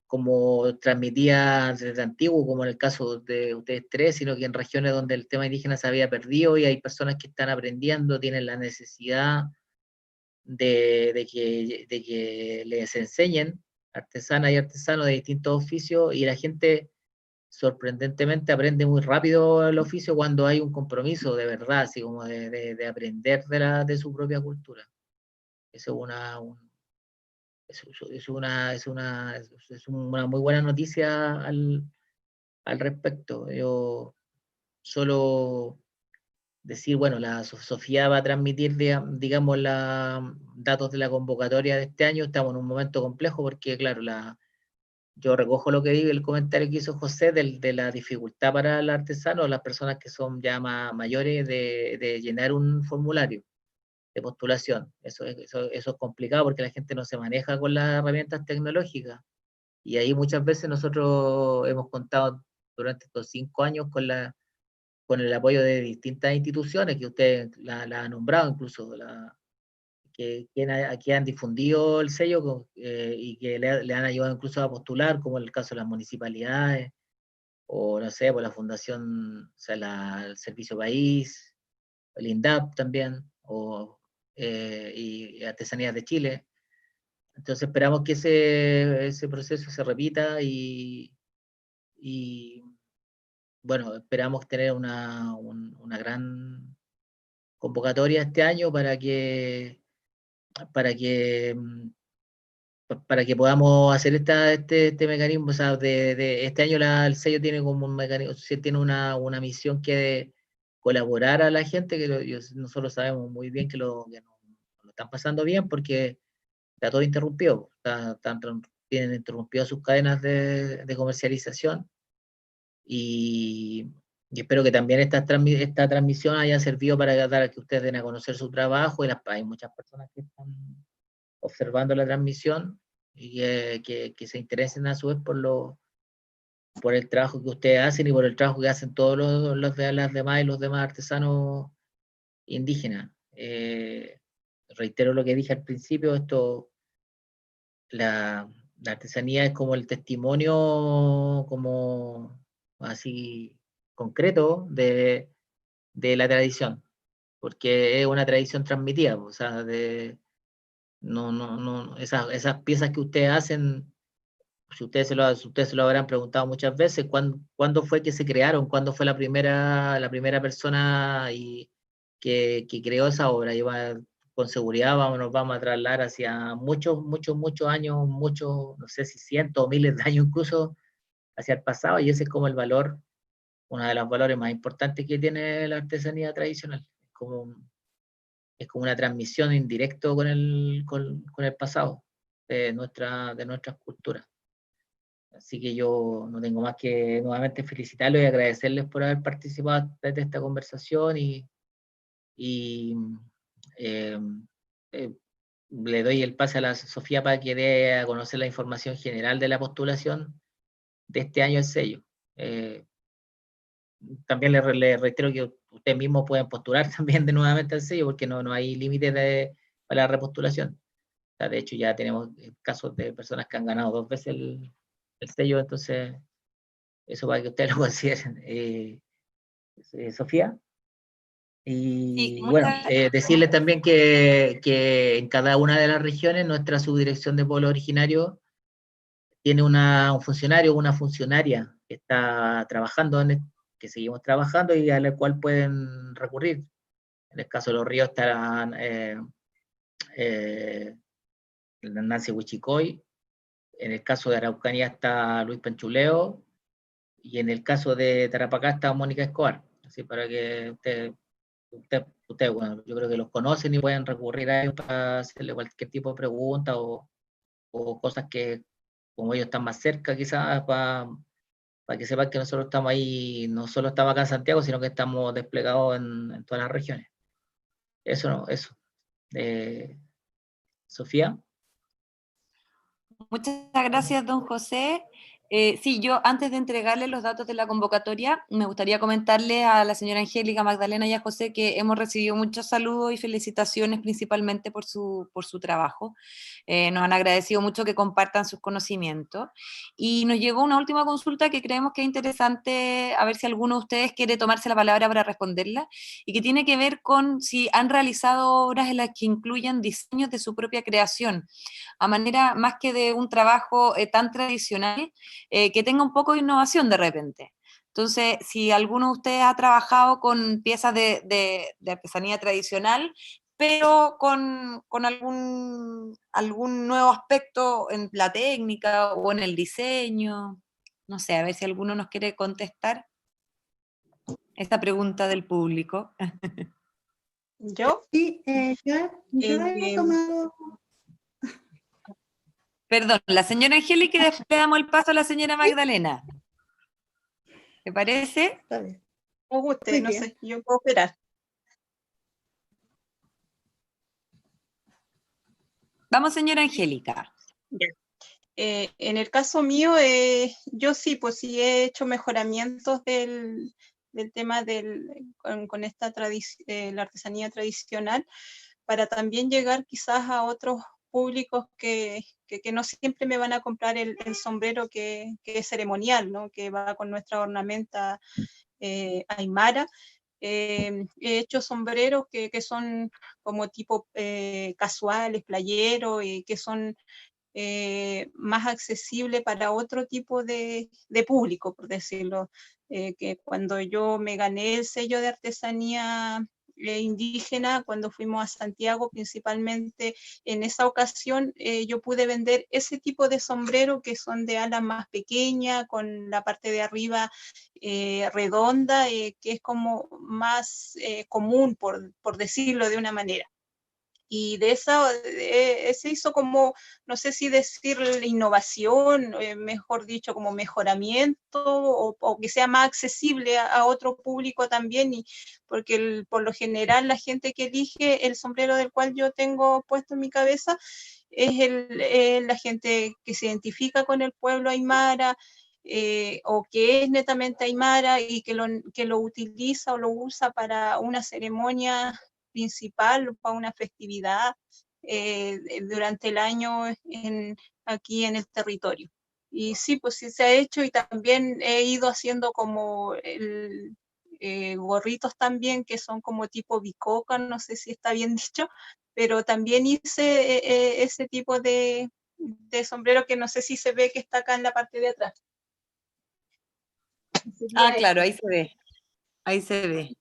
como transmitida desde antiguo, como en el caso de ustedes tres, sino que en regiones donde el tema indígena se había perdido y hay personas que están aprendiendo, tienen la necesidad de que les enseñen artesanas y artesanos de distintos oficios, y la gente sorprendentemente aprende muy rápido el oficio cuando hay un compromiso de verdad, así como de aprender de su propia cultura. Eso es una muy buena noticia al respecto. Yo solo decir, bueno, la Sofía va a transmitir, digamos, datos de la convocatoria de este año. Estamos en un momento complejo porque, claro, yo recojo lo que digo, el comentario que hizo José de la dificultad para el artesano, las personas que son ya mayores, de llenar un formulario de postulación. Eso es complicado porque la gente no se maneja con las herramientas tecnológicas. Y ahí muchas veces nosotros hemos contado durante estos 5 años con el apoyo de distintas instituciones que usted la ha nombrado, incluso que han difundido el sello y que le han ayudado incluso a postular, como en el caso de las municipalidades, o no sé, por la fundación, o sea, el Servicio País, el INDAP también, y Artesanías de Chile. Entonces esperamos que ese proceso se repita y bueno, esperamos tener una gran convocatoria este año para que, para que podamos hacer este mecanismo. O sea, este año el sello tiene como un mecanismo, tiene una misión que de colaborar a la gente, que nosotros sabemos muy bien que no lo están pasando bien porque está todo interrumpido, tienen interrumpido sus cadenas de comercialización. Y espero que también esta transmisión haya servido para que ustedes den a conocer su trabajo, y hay muchas personas que están observando la transmisión y que se interesen a su vez por el trabajo que ustedes hacen y por el trabajo que hacen todos los de las demás y los demás artesanos indígenas. Reitero lo que dije al principio, la artesanía es como el testimonio, como así concreto de la tradición, porque es una tradición transmitida, o sea, esas piezas que ustedes hacen, si ustedes se lo habrán preguntado muchas veces, ¿cuándo fue que se crearon? ¿Cuándo fue la primera persona que creó esa obra? Con seguridad nos vamos a trasladar hacia muchos años, no sé si cientos o miles de años incluso, hacia el pasado, y ese es como el valor, uno de los valores más importantes que tiene la artesanía tradicional. Es como una transmisión en directo con el pasado de nuestras culturas. Así que yo no tengo más que nuevamente felicitarlos y agradecerles por haber participado de esta conversación y eh, eh, le doy el pase a la Sofía para que dé a conocer la información general de la postulación de este año del sello. También le reitero que ustedes mismos pueden postular también de nuevamente al sello porque no hay límite para la repostulación. O sea, de hecho, ya tenemos casos de personas que han ganado 2 veces el sello, entonces eso para que ustedes lo consideren. Sofía. Sí, Y bueno, decirles también que en cada una de las regiones nuestra subdirección de pueblo originario tiene un funcionario o una funcionaria que está trabajando, que seguimos trabajando y a la cual pueden recurrir. En el caso de Los Ríos estarán Nancy Huichicoy, en el caso de Araucanía está Luis Penchuleo, y en el caso de Tarapacá está Mónica Escobar. Así para que usted, bueno, yo creo que los conocen y pueden recurrir a ellos para hacerle cualquier tipo de pregunta o cosas que, como ellos están más cerca, quizás para que sepan que nosotros estamos ahí, no solo estamos acá en Santiago, sino que estamos desplegados en todas las regiones. Eso. Sofía. Muchas gracias, don José. Sí, yo antes de entregarle los datos de la convocatoria, me gustaría comentarle a la señora Angélica, Magdalena y a José que hemos recibido muchos saludos y felicitaciones principalmente por su trabajo. Nos han agradecido mucho que compartan sus conocimientos. Y nos llegó una última consulta que creemos que es interesante, a ver si alguno de ustedes quiere tomarse la palabra para responderla, y que tiene que ver con si han realizado obras en las que incluyan diseños de su propia creación, a manera más que de un trabajo tan tradicional, que tenga un poco de innovación de repente. Entonces, si alguno de ustedes ha trabajado con piezas de artesanía tradicional, pero con algún nuevo aspecto en la técnica o en el diseño, no sé, a ver si alguno nos quiere contestar esta pregunta del público. ¿Yo? Sí, yo he tomado. Perdón, la señora Angélica y después le damos el paso a la señora Magdalena. ¿Te parece? Está bien. Como guste, Muy no bien. sé, yo puedo esperar. Vamos, señora Angélica. En el caso mío, yo sí, pues sí he hecho mejoramientos del tema con esta la artesanía tradicional, para también llegar quizás a otros públicos que no siempre me van a comprar el sombrero que es ceremonial, ¿no? Que va con nuestra ornamenta aymara. He hecho sombreros que son como tipo casuales, playeros, que son más accesible para otro tipo de público, por decirlo. Que cuando yo me gané el sello de artesanía indígena, cuando fuimos a Santiago principalmente, en esa ocasión yo pude vender ese tipo de sombrero que son de ala más pequeña, con la parte de arriba redonda, que es como más común, por decirlo de una manera. Y de esa se hizo como, no sé si decir innovación, mejor dicho, como mejoramiento, o que sea más accesible a otro público también, y porque por lo general la gente que elige el sombrero del cual yo tengo puesto en mi cabeza es la gente que se identifica con el pueblo aymara, o que es netamente aymara y que lo utiliza o lo usa para una ceremonia principal o para una festividad durante el año aquí en el territorio. Y sí, pues sí se ha hecho, y también he ido haciendo como gorritos también, que son como tipo bicoca, no sé si está bien dicho, pero también hice ese tipo de sombrero que no sé si se ve, que está acá en la parte de atrás. Ah, claro, ahí se ve. Ahí se ve.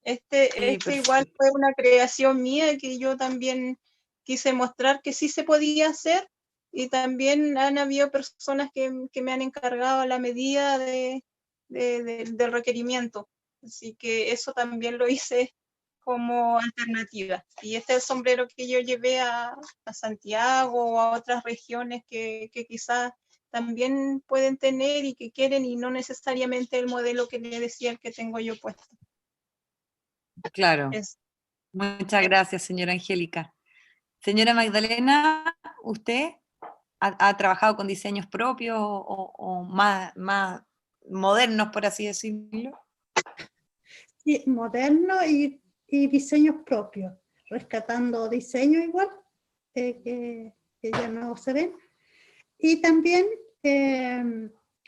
Este Sí, igual perfecto. fue una creación mía que yo también quise mostrar que sí se podía hacer, y también han habido personas que me han encargado a la medida del requerimiento. Así que eso también lo hice como alternativa. Y este es el sombrero que yo llevé a Santiago o a otras regiones que quizás también pueden tener y que quieren, y no necesariamente el modelo que le decía, el que tengo yo puesto. Claro. Es, Muchas gracias, señora Angélica. Señora Magdalena, ¿usted ha trabajado con diseños propios o más modernos, por así decirlo? Sí, moderno y diseños propios, rescatando diseños igual, que ya no se ven. Y también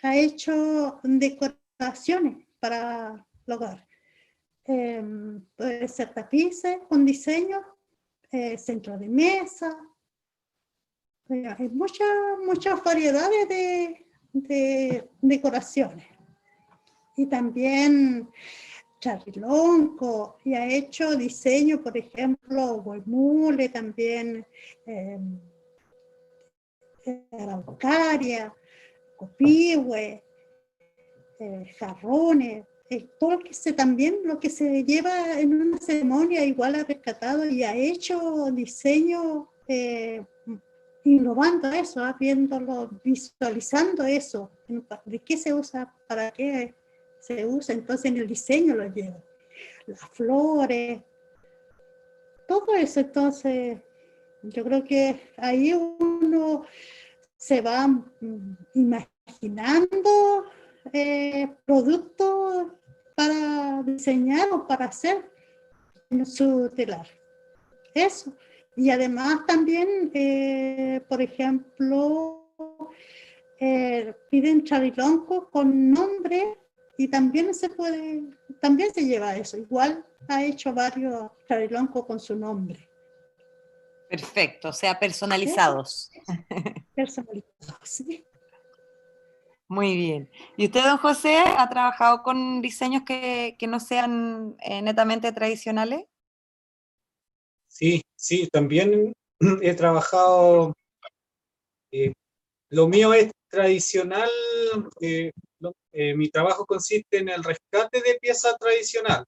ha hecho decoraciones para el hogar. Puede ser tapices con diseño, centro de mesa. Hay muchas variedades de decoraciones. Y también charilonco, y ha hecho diseño, por ejemplo, guaymule, también araucaria, copihue, jarrones, todo también lo que se lleva en una ceremonia igual ha rescatado y ha hecho diseño innovando eso, viéndolo, visualizando eso, de qué se usa, para qué se usa, entonces en el diseño lo lleva. Las flores, todo eso. Entonces yo creo que ahí uno se va imaginando productos para diseñar o para hacer en su telar. Eso. Y además también, por ejemplo, piden charilonco con nombre, y también también se lleva eso. Igual ha hecho varios chariloncos con su nombre. Perfecto, o sea, personalizados. Personalizados, sí. Muy bien. ¿Y usted, don José, ha trabajado con diseños que no sean netamente tradicionales? Sí, sí, también he trabajado, lo mío es tradicional, mi trabajo consiste en el rescate de pieza tradicional.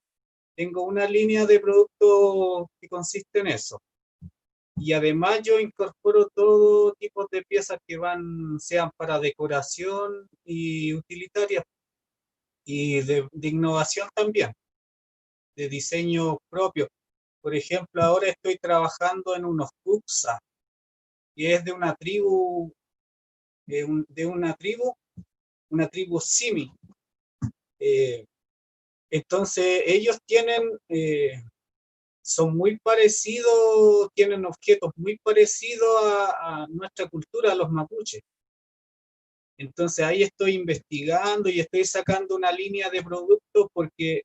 Tengo una línea de producto que consiste en eso. Y además yo incorporo todo tipo de piezas que sean para decoración y utilitarias, y de innovación también, de diseño propio. Por ejemplo, ahora estoy trabajando en unos Cuxa, que es de una tribu, una tribu Simi. Entonces ellos son muy parecidos, tienen objetos muy parecidos a nuestra cultura, a los mapuches. Entonces ahí estoy investigando y estoy sacando una línea de productos porque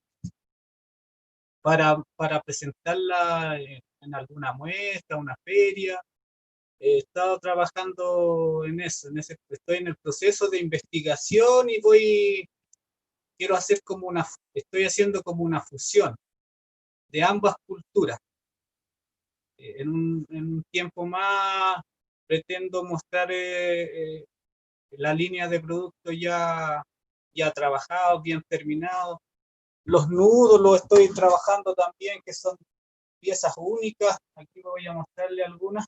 para presentarla en alguna muestra, una feria. He estado trabajando en eso, estoy en el proceso de investigación y estoy haciendo como una fusión de ambas culturas. En un tiempo más pretendo mostrar la línea de producto ya trabajado, bien terminado. Los nudos los estoy trabajando también, que son piezas únicas. Aquí voy a mostrarle algunas,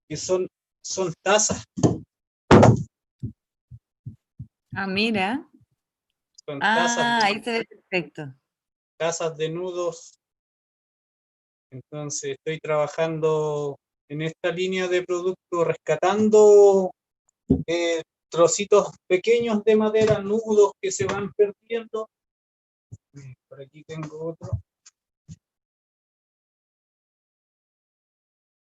que son tazas. Ah, mira. Son Ah, ahí se ve perfecto. tazas de nudos. Entonces estoy trabajando en esta línea de producto, rescatando trocitos pequeños de madera, nudos que se van perdiendo. Por aquí tengo otro.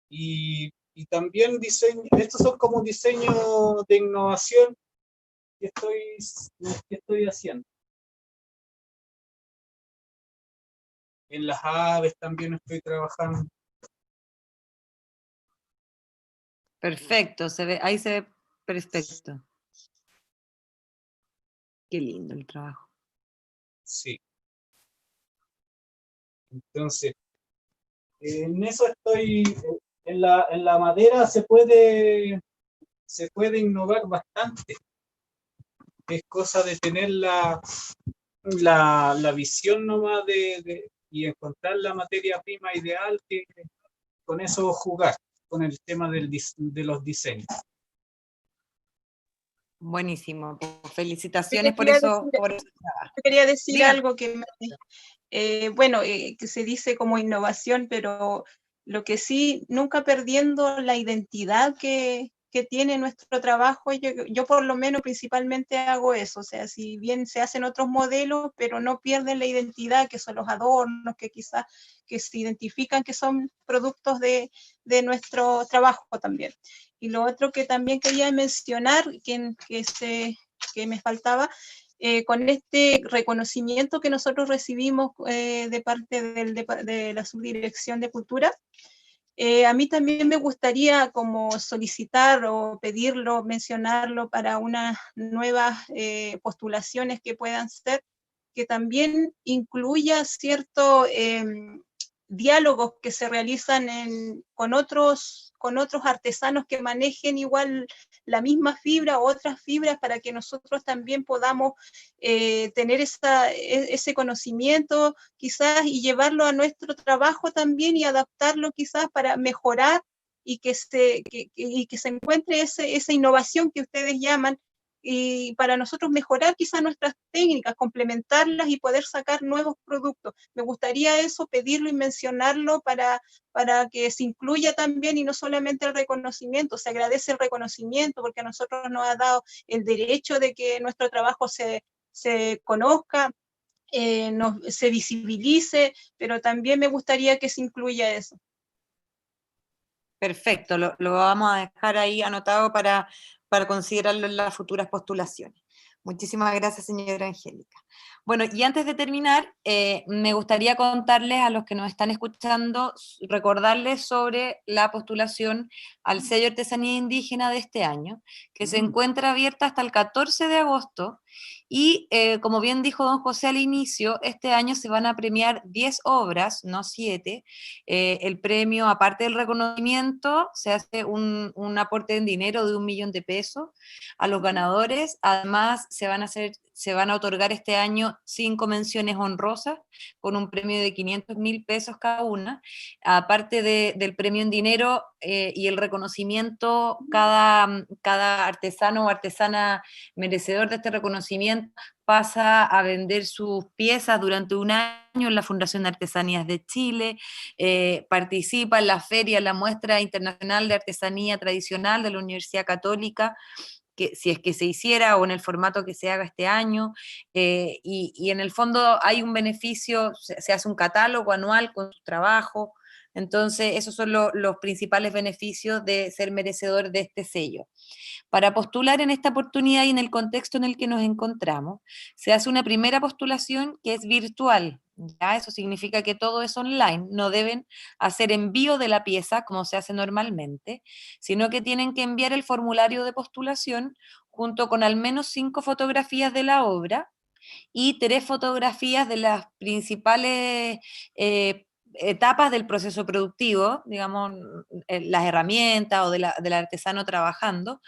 Y también diseño, estos son como diseños de innovación que estoy haciendo. En las aves también estoy trabajando. Perfecto, ahí se ve perfecto. Qué lindo el trabajo. Sí. Entonces, en eso estoy, en la madera se puede innovar bastante. Es cosa de tener la visión nomás y encontrar la materia prima ideal, que con eso jugar, con el tema de los diseños. Buenísimo. Pues, Yo felicitaciones por eso. quería decir Dígame. algo que, que se dice como innovación, pero lo que sí, nunca perdiendo la identidad que tiene nuestro trabajo, yo por lo menos principalmente hago eso, o sea, si bien se hacen otros modelos, pero no pierden la identidad, que son los adornos, que quizás que se identifican que son productos de nuestro trabajo también. Y lo otro que también quería mencionar, que me faltaba, con este reconocimiento que nosotros recibimos de parte de la Subdirección de Cultura, a mí también me gustaría como solicitar o pedirlo, mencionarlo para unas nuevas postulaciones que puedan ser, que también incluya ciertos diálogos que se realizan con otros artesanos que manejen igual la misma fibra o otras fibras, para que nosotros también podamos tener ese conocimiento quizás y llevarlo a nuestro trabajo también y adaptarlo quizás para mejorar y que se encuentre esa innovación que ustedes llaman, y para nosotros mejorar quizás nuestras técnicas, complementarlas y poder sacar nuevos productos. Me gustaría eso, pedirlo y mencionarlo para que se incluya también, y no solamente el reconocimiento. Se agradece el reconocimiento porque a nosotros nos ha dado el derecho de que nuestro trabajo se conozca, se visibilice, pero también me gustaría que se incluya eso. Perfecto, lo vamos a dejar ahí anotado para considerarlo en las futuras postulaciones. Muchísimas gracias, señora Angélica. Bueno, y antes de terminar, me gustaría contarles a los que nos están escuchando, recordarles sobre la postulación al sello Artesanía Indígena de este año, que se encuentra abierta hasta el 14 de agosto, y como bien dijo don José al inicio, este año se van a premiar 10 obras, no 7. El premio, aparte del reconocimiento, se hace un aporte en dinero de 1 millón de pesos a los ganadores. Además, se van a otorgar este año 5 menciones honrosas con un premio de 500.000 pesos cada una. Aparte del premio en dinero y el reconocimiento, cada artesano o artesana merecedor de este reconocimiento pasa a vender sus piezas durante un año en la Fundación de Artesanías de Chile, participa en la feria, en la muestra internacional de artesanía tradicional de la Universidad Católica, que si es que se hiciera o en el formato que se haga este año, y en el fondo hay un beneficio, se hace un catálogo anual con su trabajo. Entonces esos son los principales beneficios de ser merecedor de este sello. Para postular en esta oportunidad y en el contexto en el que nos encontramos, se hace una primera postulación que es virtual. ¿Ya? Eso significa que todo es online, no deben hacer envío de la pieza como se hace normalmente, sino que tienen que enviar el formulario de postulación junto con al menos 5 fotografías de la obra y 3 fotografías de las principales etapas del proceso productivo, digamos, las herramientas o del artesano trabajando,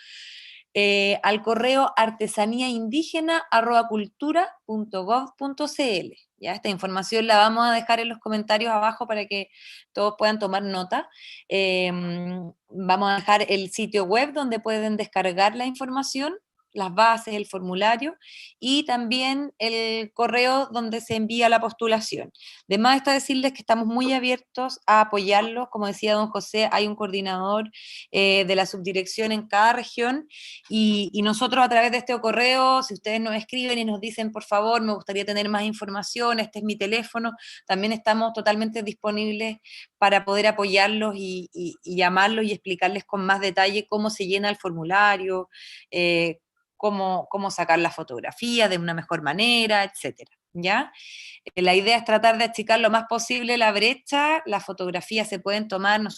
al correo artesaniaindígena@cultura.gov.cl. Ya, esta información la vamos a dejar en los comentarios abajo para que todos puedan tomar nota. Vamos a dejar el sitio web donde pueden descargar la información las bases, el formulario, y también el correo donde se envía la postulación. De más está decirles que estamos muy abiertos a apoyarlos. Como decía don José, hay un coordinador de la subdirección en cada región, y nosotros a través de este correo, si ustedes nos escriben y nos dicen, por favor, me gustaría tener más información, este es mi teléfono, también estamos totalmente disponibles para poder apoyarlos y llamarlos y explicarles con más detalle cómo se llena el formulario, cómo sacar la fotografía de una mejor manera, etcétera, ¿ya? La idea es tratar de achicar lo más posible la brecha. Las fotografías se pueden tomar, nos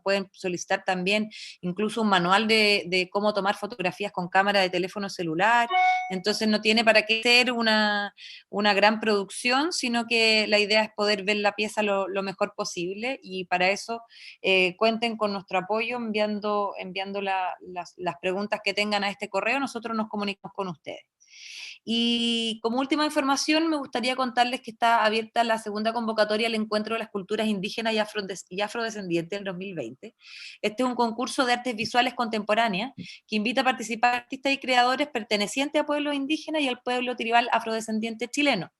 pueden solicitar también incluso un manual de cómo tomar fotografías con cámara de teléfono celular. Entonces no tiene para qué ser una gran producción, sino que la idea es poder ver la pieza lo mejor posible, y para eso cuenten con nuestro apoyo enviando las preguntas que tengan a este correo. Nosotros nos comunicamos con ustedes. Y como última información, me gustaría contarles que está abierta la segunda convocatoria al Encuentro de las Culturas Indígenas y Afrodescendientes en 2020. Este es un concurso de artes visuales contemporáneas que invita a participar artistas y creadores pertenecientes a pueblos indígenas y al pueblo tribal afrodescendiente chileno.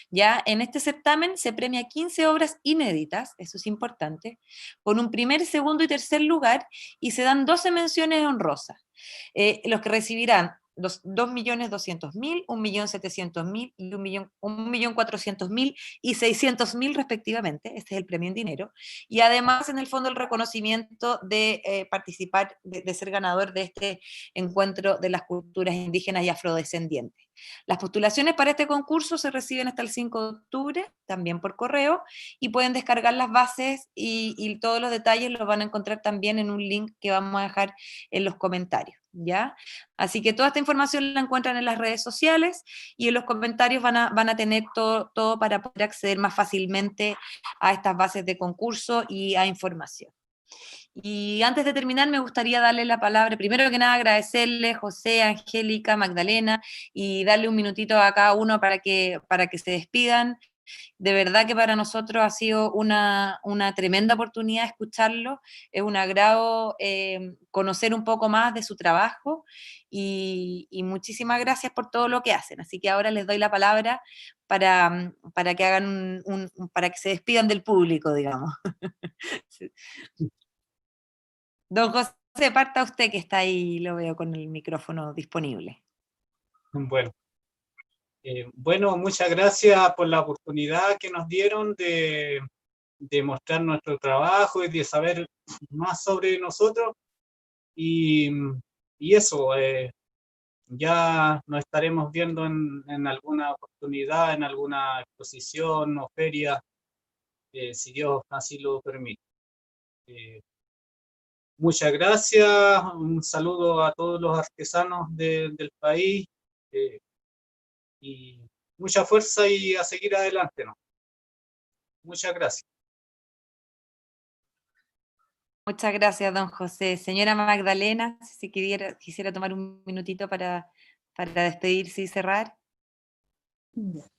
Ya en este certamen se premia 15 obras inéditas, eso es importante, con un primer, segundo y tercer lugar, y se dan 12 menciones honrosas. Los que recibirán 2.200.000, 1.700.000 y 1.400.000 y 600.000 respectivamente. Este es el premio en dinero. Y además, en el fondo, el reconocimiento de participar, de ser ganador de este encuentro de las culturas indígenas y afrodescendientes. Las postulaciones para este concurso se reciben hasta el 5 de octubre, también por correo, y pueden descargar las bases y todos los detalles los van a encontrar también en un link que vamos a dejar en los comentarios, ¿ya? Así que toda esta información la encuentran en las redes sociales, y en los comentarios van a tener todo para poder acceder más fácilmente a estas bases de concurso y a información. Y antes de terminar, me gustaría darle la palabra, primero que nada agradecerle José, Angélica, Magdalena, y darle un minutito a cada uno para que se despidan. De verdad que para nosotros ha sido una tremenda oportunidad escucharlo, es un agrado conocer un poco más de su trabajo, y muchísimas gracias por todo lo que hacen. Así que ahora les doy la palabra para que hagan para que se despidan del público, digamos. Sí. Don José, parta usted, que está ahí, lo veo con el micrófono disponible. Bueno, muchas gracias por la oportunidad que nos dieron de mostrar nuestro trabajo y de saber más sobre nosotros. Y eso, ya nos estaremos viendo en alguna oportunidad, en alguna exposición o feria, si Dios así lo permite. Muchas gracias, un saludo a todos los artesanos del país, y mucha fuerza y a seguir adelante, ¿no? Muchas gracias. Muchas gracias, don José. Señora Magdalena, si quisiera tomar un minutito para despedirse y cerrar.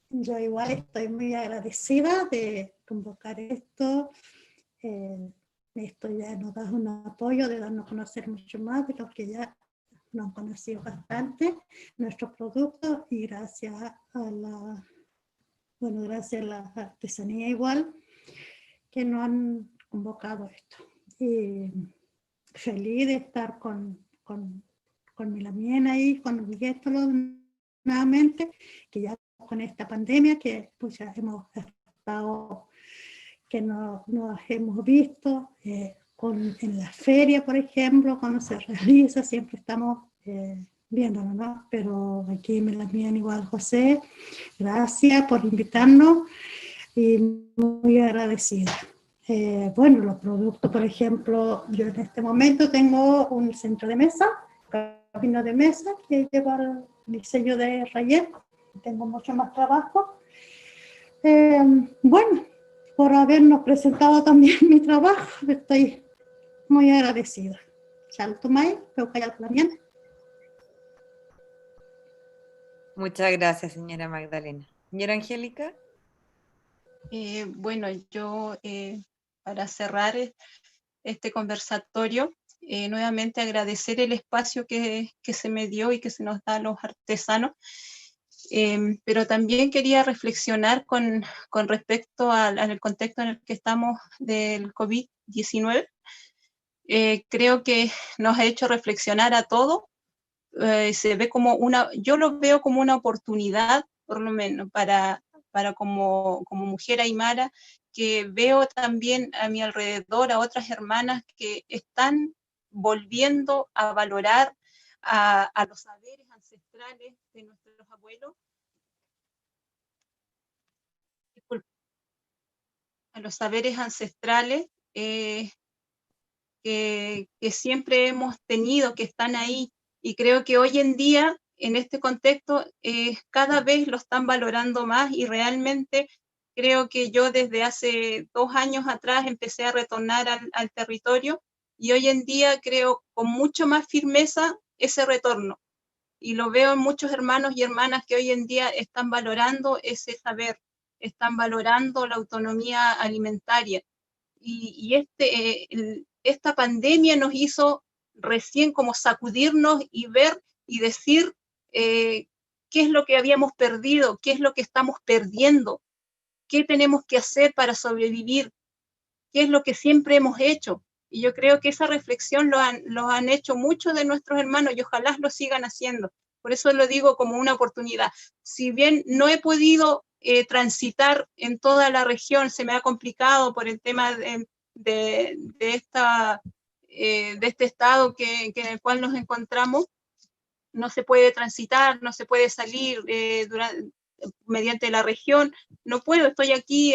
Yo igual estoy muy agradecida de convocar esto. Esto ya nos da un apoyo de darnos a conocer mucho más de los que ya nos han conocido bastante, nuestros productos, y gracias a la artesanía igual, que nos han convocado esto. Y feliz de estar con Milamiena ahí, con Miguel nuevamente, que ya con esta pandemia que pues ya hemos estado, que nos hemos visto en la feria, por ejemplo, cuando se realiza, siempre estamos viéndonos, ¿no? Pero aquí me la miran igual, José, gracias por invitarnos y muy agradecida. Bueno, los productos, por ejemplo, yo en este momento tengo un centro de mesa, camino de mesa, que lleva el diseño de Rayer. Tengo mucho más trabajo. Bueno, por habernos presentado también mi trabajo, estoy muy agradecida. Salto May, Muchas gracias, señora Magdalena. Señora Angélica. Bueno, yo para cerrar este conversatorio, nuevamente agradecer el espacio que se me dio y que se nos da a los artesanos. Pero también quería reflexionar con respecto al contexto en el que estamos del COVID-19. Creo que nos ha hecho reflexionar a todos. Se ve como yo lo veo como una oportunidad, por lo menos, para como mujer aymara, que veo también a mi alrededor a otras hermanas que están volviendo a valorar a los saberes ancestrales de nuestros abuelos. A los saberes ancestrales que siempre hemos tenido, que están ahí, y creo que hoy en día, en este contexto, cada vez lo están valorando más, y realmente creo que yo desde hace 2 años atrás empecé a retornar al territorio, y hoy en día creo con mucho más firmeza ese retorno, y lo veo en muchos hermanos y hermanas que hoy en día están valorando ese saber, están valorando la autonomía alimentaria, y esta pandemia nos hizo recién como sacudirnos y ver y decir qué es lo que habíamos perdido, qué es lo que estamos perdiendo, qué tenemos que hacer para sobrevivir, qué es lo que siempre hemos hecho. Y yo creo que esa reflexión lo han hecho muchos de nuestros hermanos y ojalá lo sigan haciendo. Por eso lo digo como una oportunidad. Si bien no he podido transitar en toda la región, se me ha complicado por el tema de este estado en el cual nos encontramos, no se puede transitar, no se puede salir mediante la región, no puedo, estoy aquí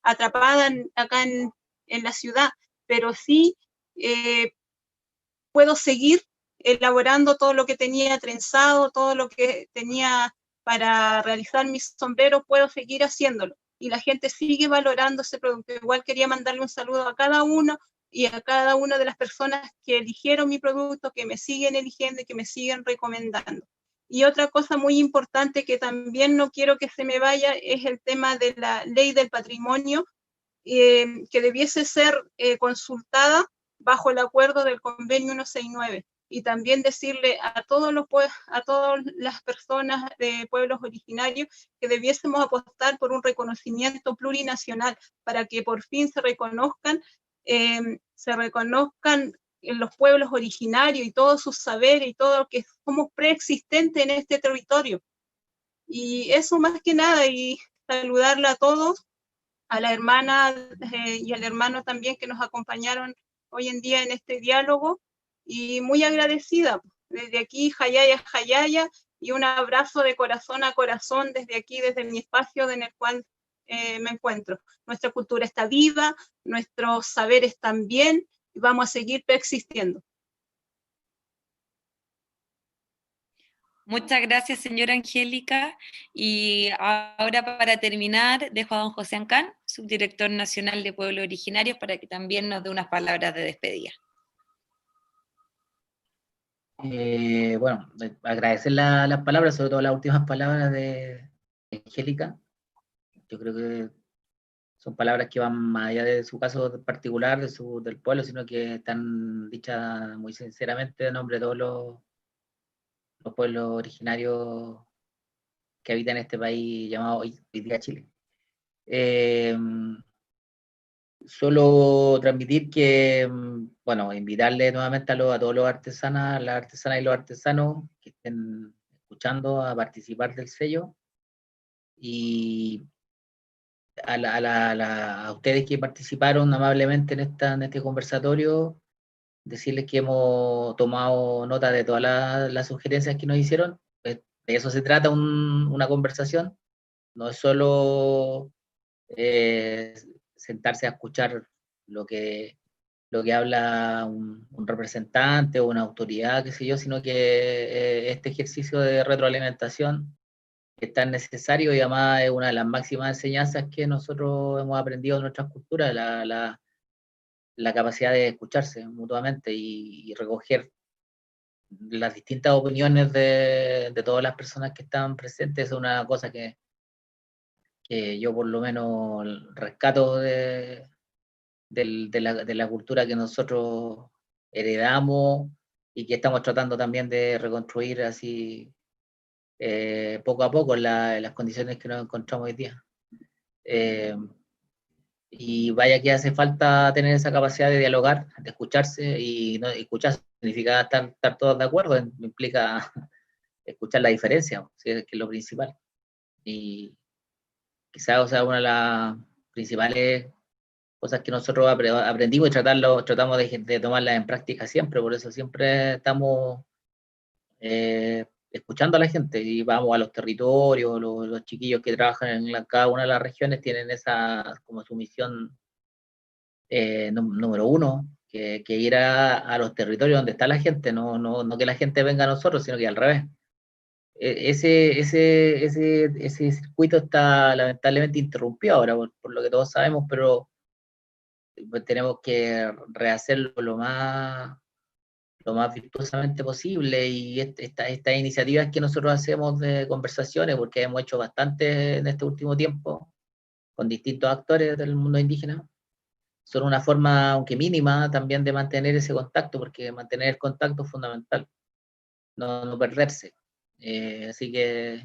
atrapada acá en la ciudad, pero sí puedo seguir elaborando todo lo que tenía trenzado, todo lo que tenía para realizar mis sombreros, puedo seguir haciéndolo. Y la gente sigue valorando ese producto. Igual quería mandarle un saludo a cada uno y a cada una de las personas que eligieron mi producto, que me siguen eligiendo y que me siguen recomendando. Y otra cosa muy importante que también no quiero que se me vaya es el tema de la ley del patrimonio, que debiese ser consultada bajo el acuerdo del convenio 169. Y también decirle a todas las personas de pueblos originarios que debiésemos apostar por un reconocimiento plurinacional para que por fin se reconozcan en los pueblos originarios y todos sus saberes y todo lo que somos preexistentes en este territorio. Y eso más que nada, y saludarle a todos, a la hermana y al hermano también que nos acompañaron hoy en día en este diálogo, y muy agradecida. Desde aquí, Jayaya, Jayaya, y un abrazo de corazón a corazón desde aquí, desde mi espacio en el cual me encuentro. Nuestra cultura está viva, nuestros saberes también, y vamos a seguir persistiendo. Muchas gracias, señora Angélica. Y ahora, para terminar, dejo a don José Ancán, subdirector nacional de Pueblos Originarios, para que también nos dé unas palabras de despedida. Bueno, agradecer las palabras, sobre todo las últimas palabras de Angélica. Yo creo que son palabras que van más allá de su caso particular, del pueblo, sino que están dichas muy sinceramente en nombre de todos los pueblos originarios que habitan este país llamado hoy día Chile. Solo transmitir que, bueno, invitarle nuevamente a todos los artesanas, las artesanas y los artesanos que estén escuchando a participar del sello, y a ustedes que participaron amablemente en este conversatorio, decirles que hemos tomado nota de todas las sugerencias que nos hicieron. De eso se trata una conversación, no es solo sentarse a escuchar lo que habla un representante o una autoridad, qué sé yo, sino que este ejercicio de retroalimentación es tan necesario, y además es una de las máximas enseñanzas que nosotros hemos aprendido en nuestras culturas, la capacidad de escucharse mutuamente y recoger las distintas opiniones de todas las personas que están presentes. Es una cosa que yo por lo menos rescato de la cultura que nosotros heredamos y que estamos tratando también de reconstruir así poco a poco en las condiciones que nos encontramos hoy día. Y vaya que hace falta tener esa capacidad de dialogar, de escucharse, y no escuchar significa estar todos de acuerdo, implica escuchar la diferencia, ¿sí? Que es lo principal. Y quizás, o sea, una de las principales cosas que nosotros aprendimos y tratamos de tomarlas en práctica siempre, por eso siempre estamos escuchando a la gente y vamos a los territorios, los chiquillos que trabajan en cada una de las regiones tienen esa como su misión número uno, que ir a los territorios donde está la gente, no que la gente venga a nosotros, sino que al revés. Ese circuito está lamentablemente interrumpido ahora, por lo que todos sabemos, pero pues, tenemos que rehacerlo lo más virtuosamente posible, y estas iniciativas que nosotros hacemos de conversaciones, porque hemos hecho bastante en este último tiempo con distintos actores del mundo indígena, son una forma, aunque mínima, también de mantener ese contacto, porque mantener el contacto es fundamental, no perderse. Así que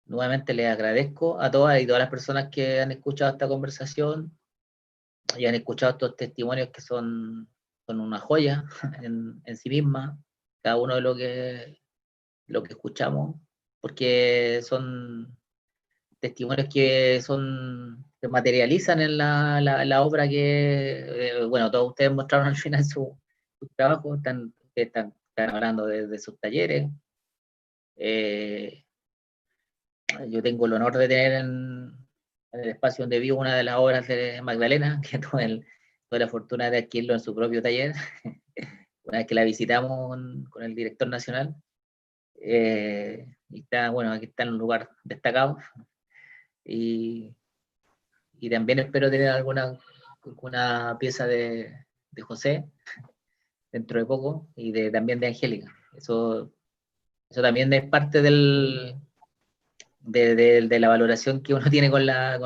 nuevamente les agradezco a todas y todas las personas que han escuchado esta conversación y han escuchado estos testimonios que son una joya en sí misma, cada uno de lo que escuchamos, porque son testimonios que se materializan en la obra que, bueno, todos ustedes mostraron al final su trabajo, están hablando de sus talleres. Yo tengo el honor de tener en el espacio donde vivo una de las obras de Magdalena, que tuve la fortuna de adquirirlo en su propio taller, una vez que la visitamos con el director nacional. Y está, bueno, aquí está en un lugar destacado. Y también espero tener alguna pieza de José dentro de poco, y también de Angélica. Eso también es parte de la valoración que uno tiene con la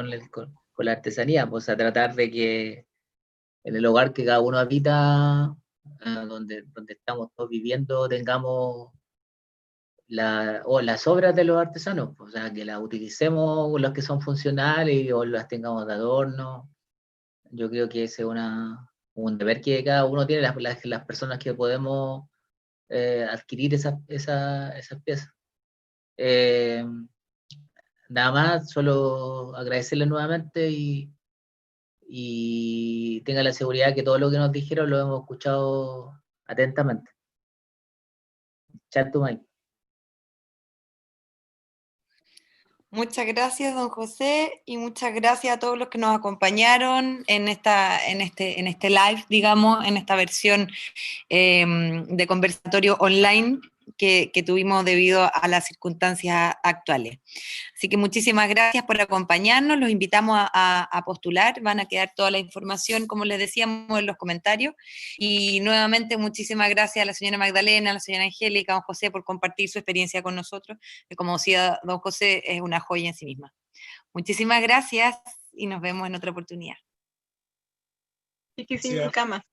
artesanía, pues a tratar de que en el hogar que cada uno habita, donde estamos todos viviendo, tengamos las obras de los artesanos, pues, o sea, que las utilicemos las que son funcionales o las tengamos de adorno. Yo creo que ese es un deber que cada uno tiene, las personas que podemos adquirir esas piezas. Nada más, solo agradecerles nuevamente y tenga la seguridad que todo lo que nos dijeron lo hemos escuchado atentamente. Chatumay. Muchas gracias, don José, y muchas gracias a todos los que nos acompañaron en este live, digamos, en esta versión de conversatorio online que tuvimos debido a las circunstancias actuales. Así que muchísimas gracias por acompañarnos, los invitamos a postular, van a quedar toda la información, como les decíamos, en los comentarios, y nuevamente muchísimas gracias a la señora Magdalena, a la señora Angélica, a don José por compartir su experiencia con nosotros, que como decía don José, es una joya en sí misma. Muchísimas gracias y nos vemos en otra oportunidad. Y que sin cama.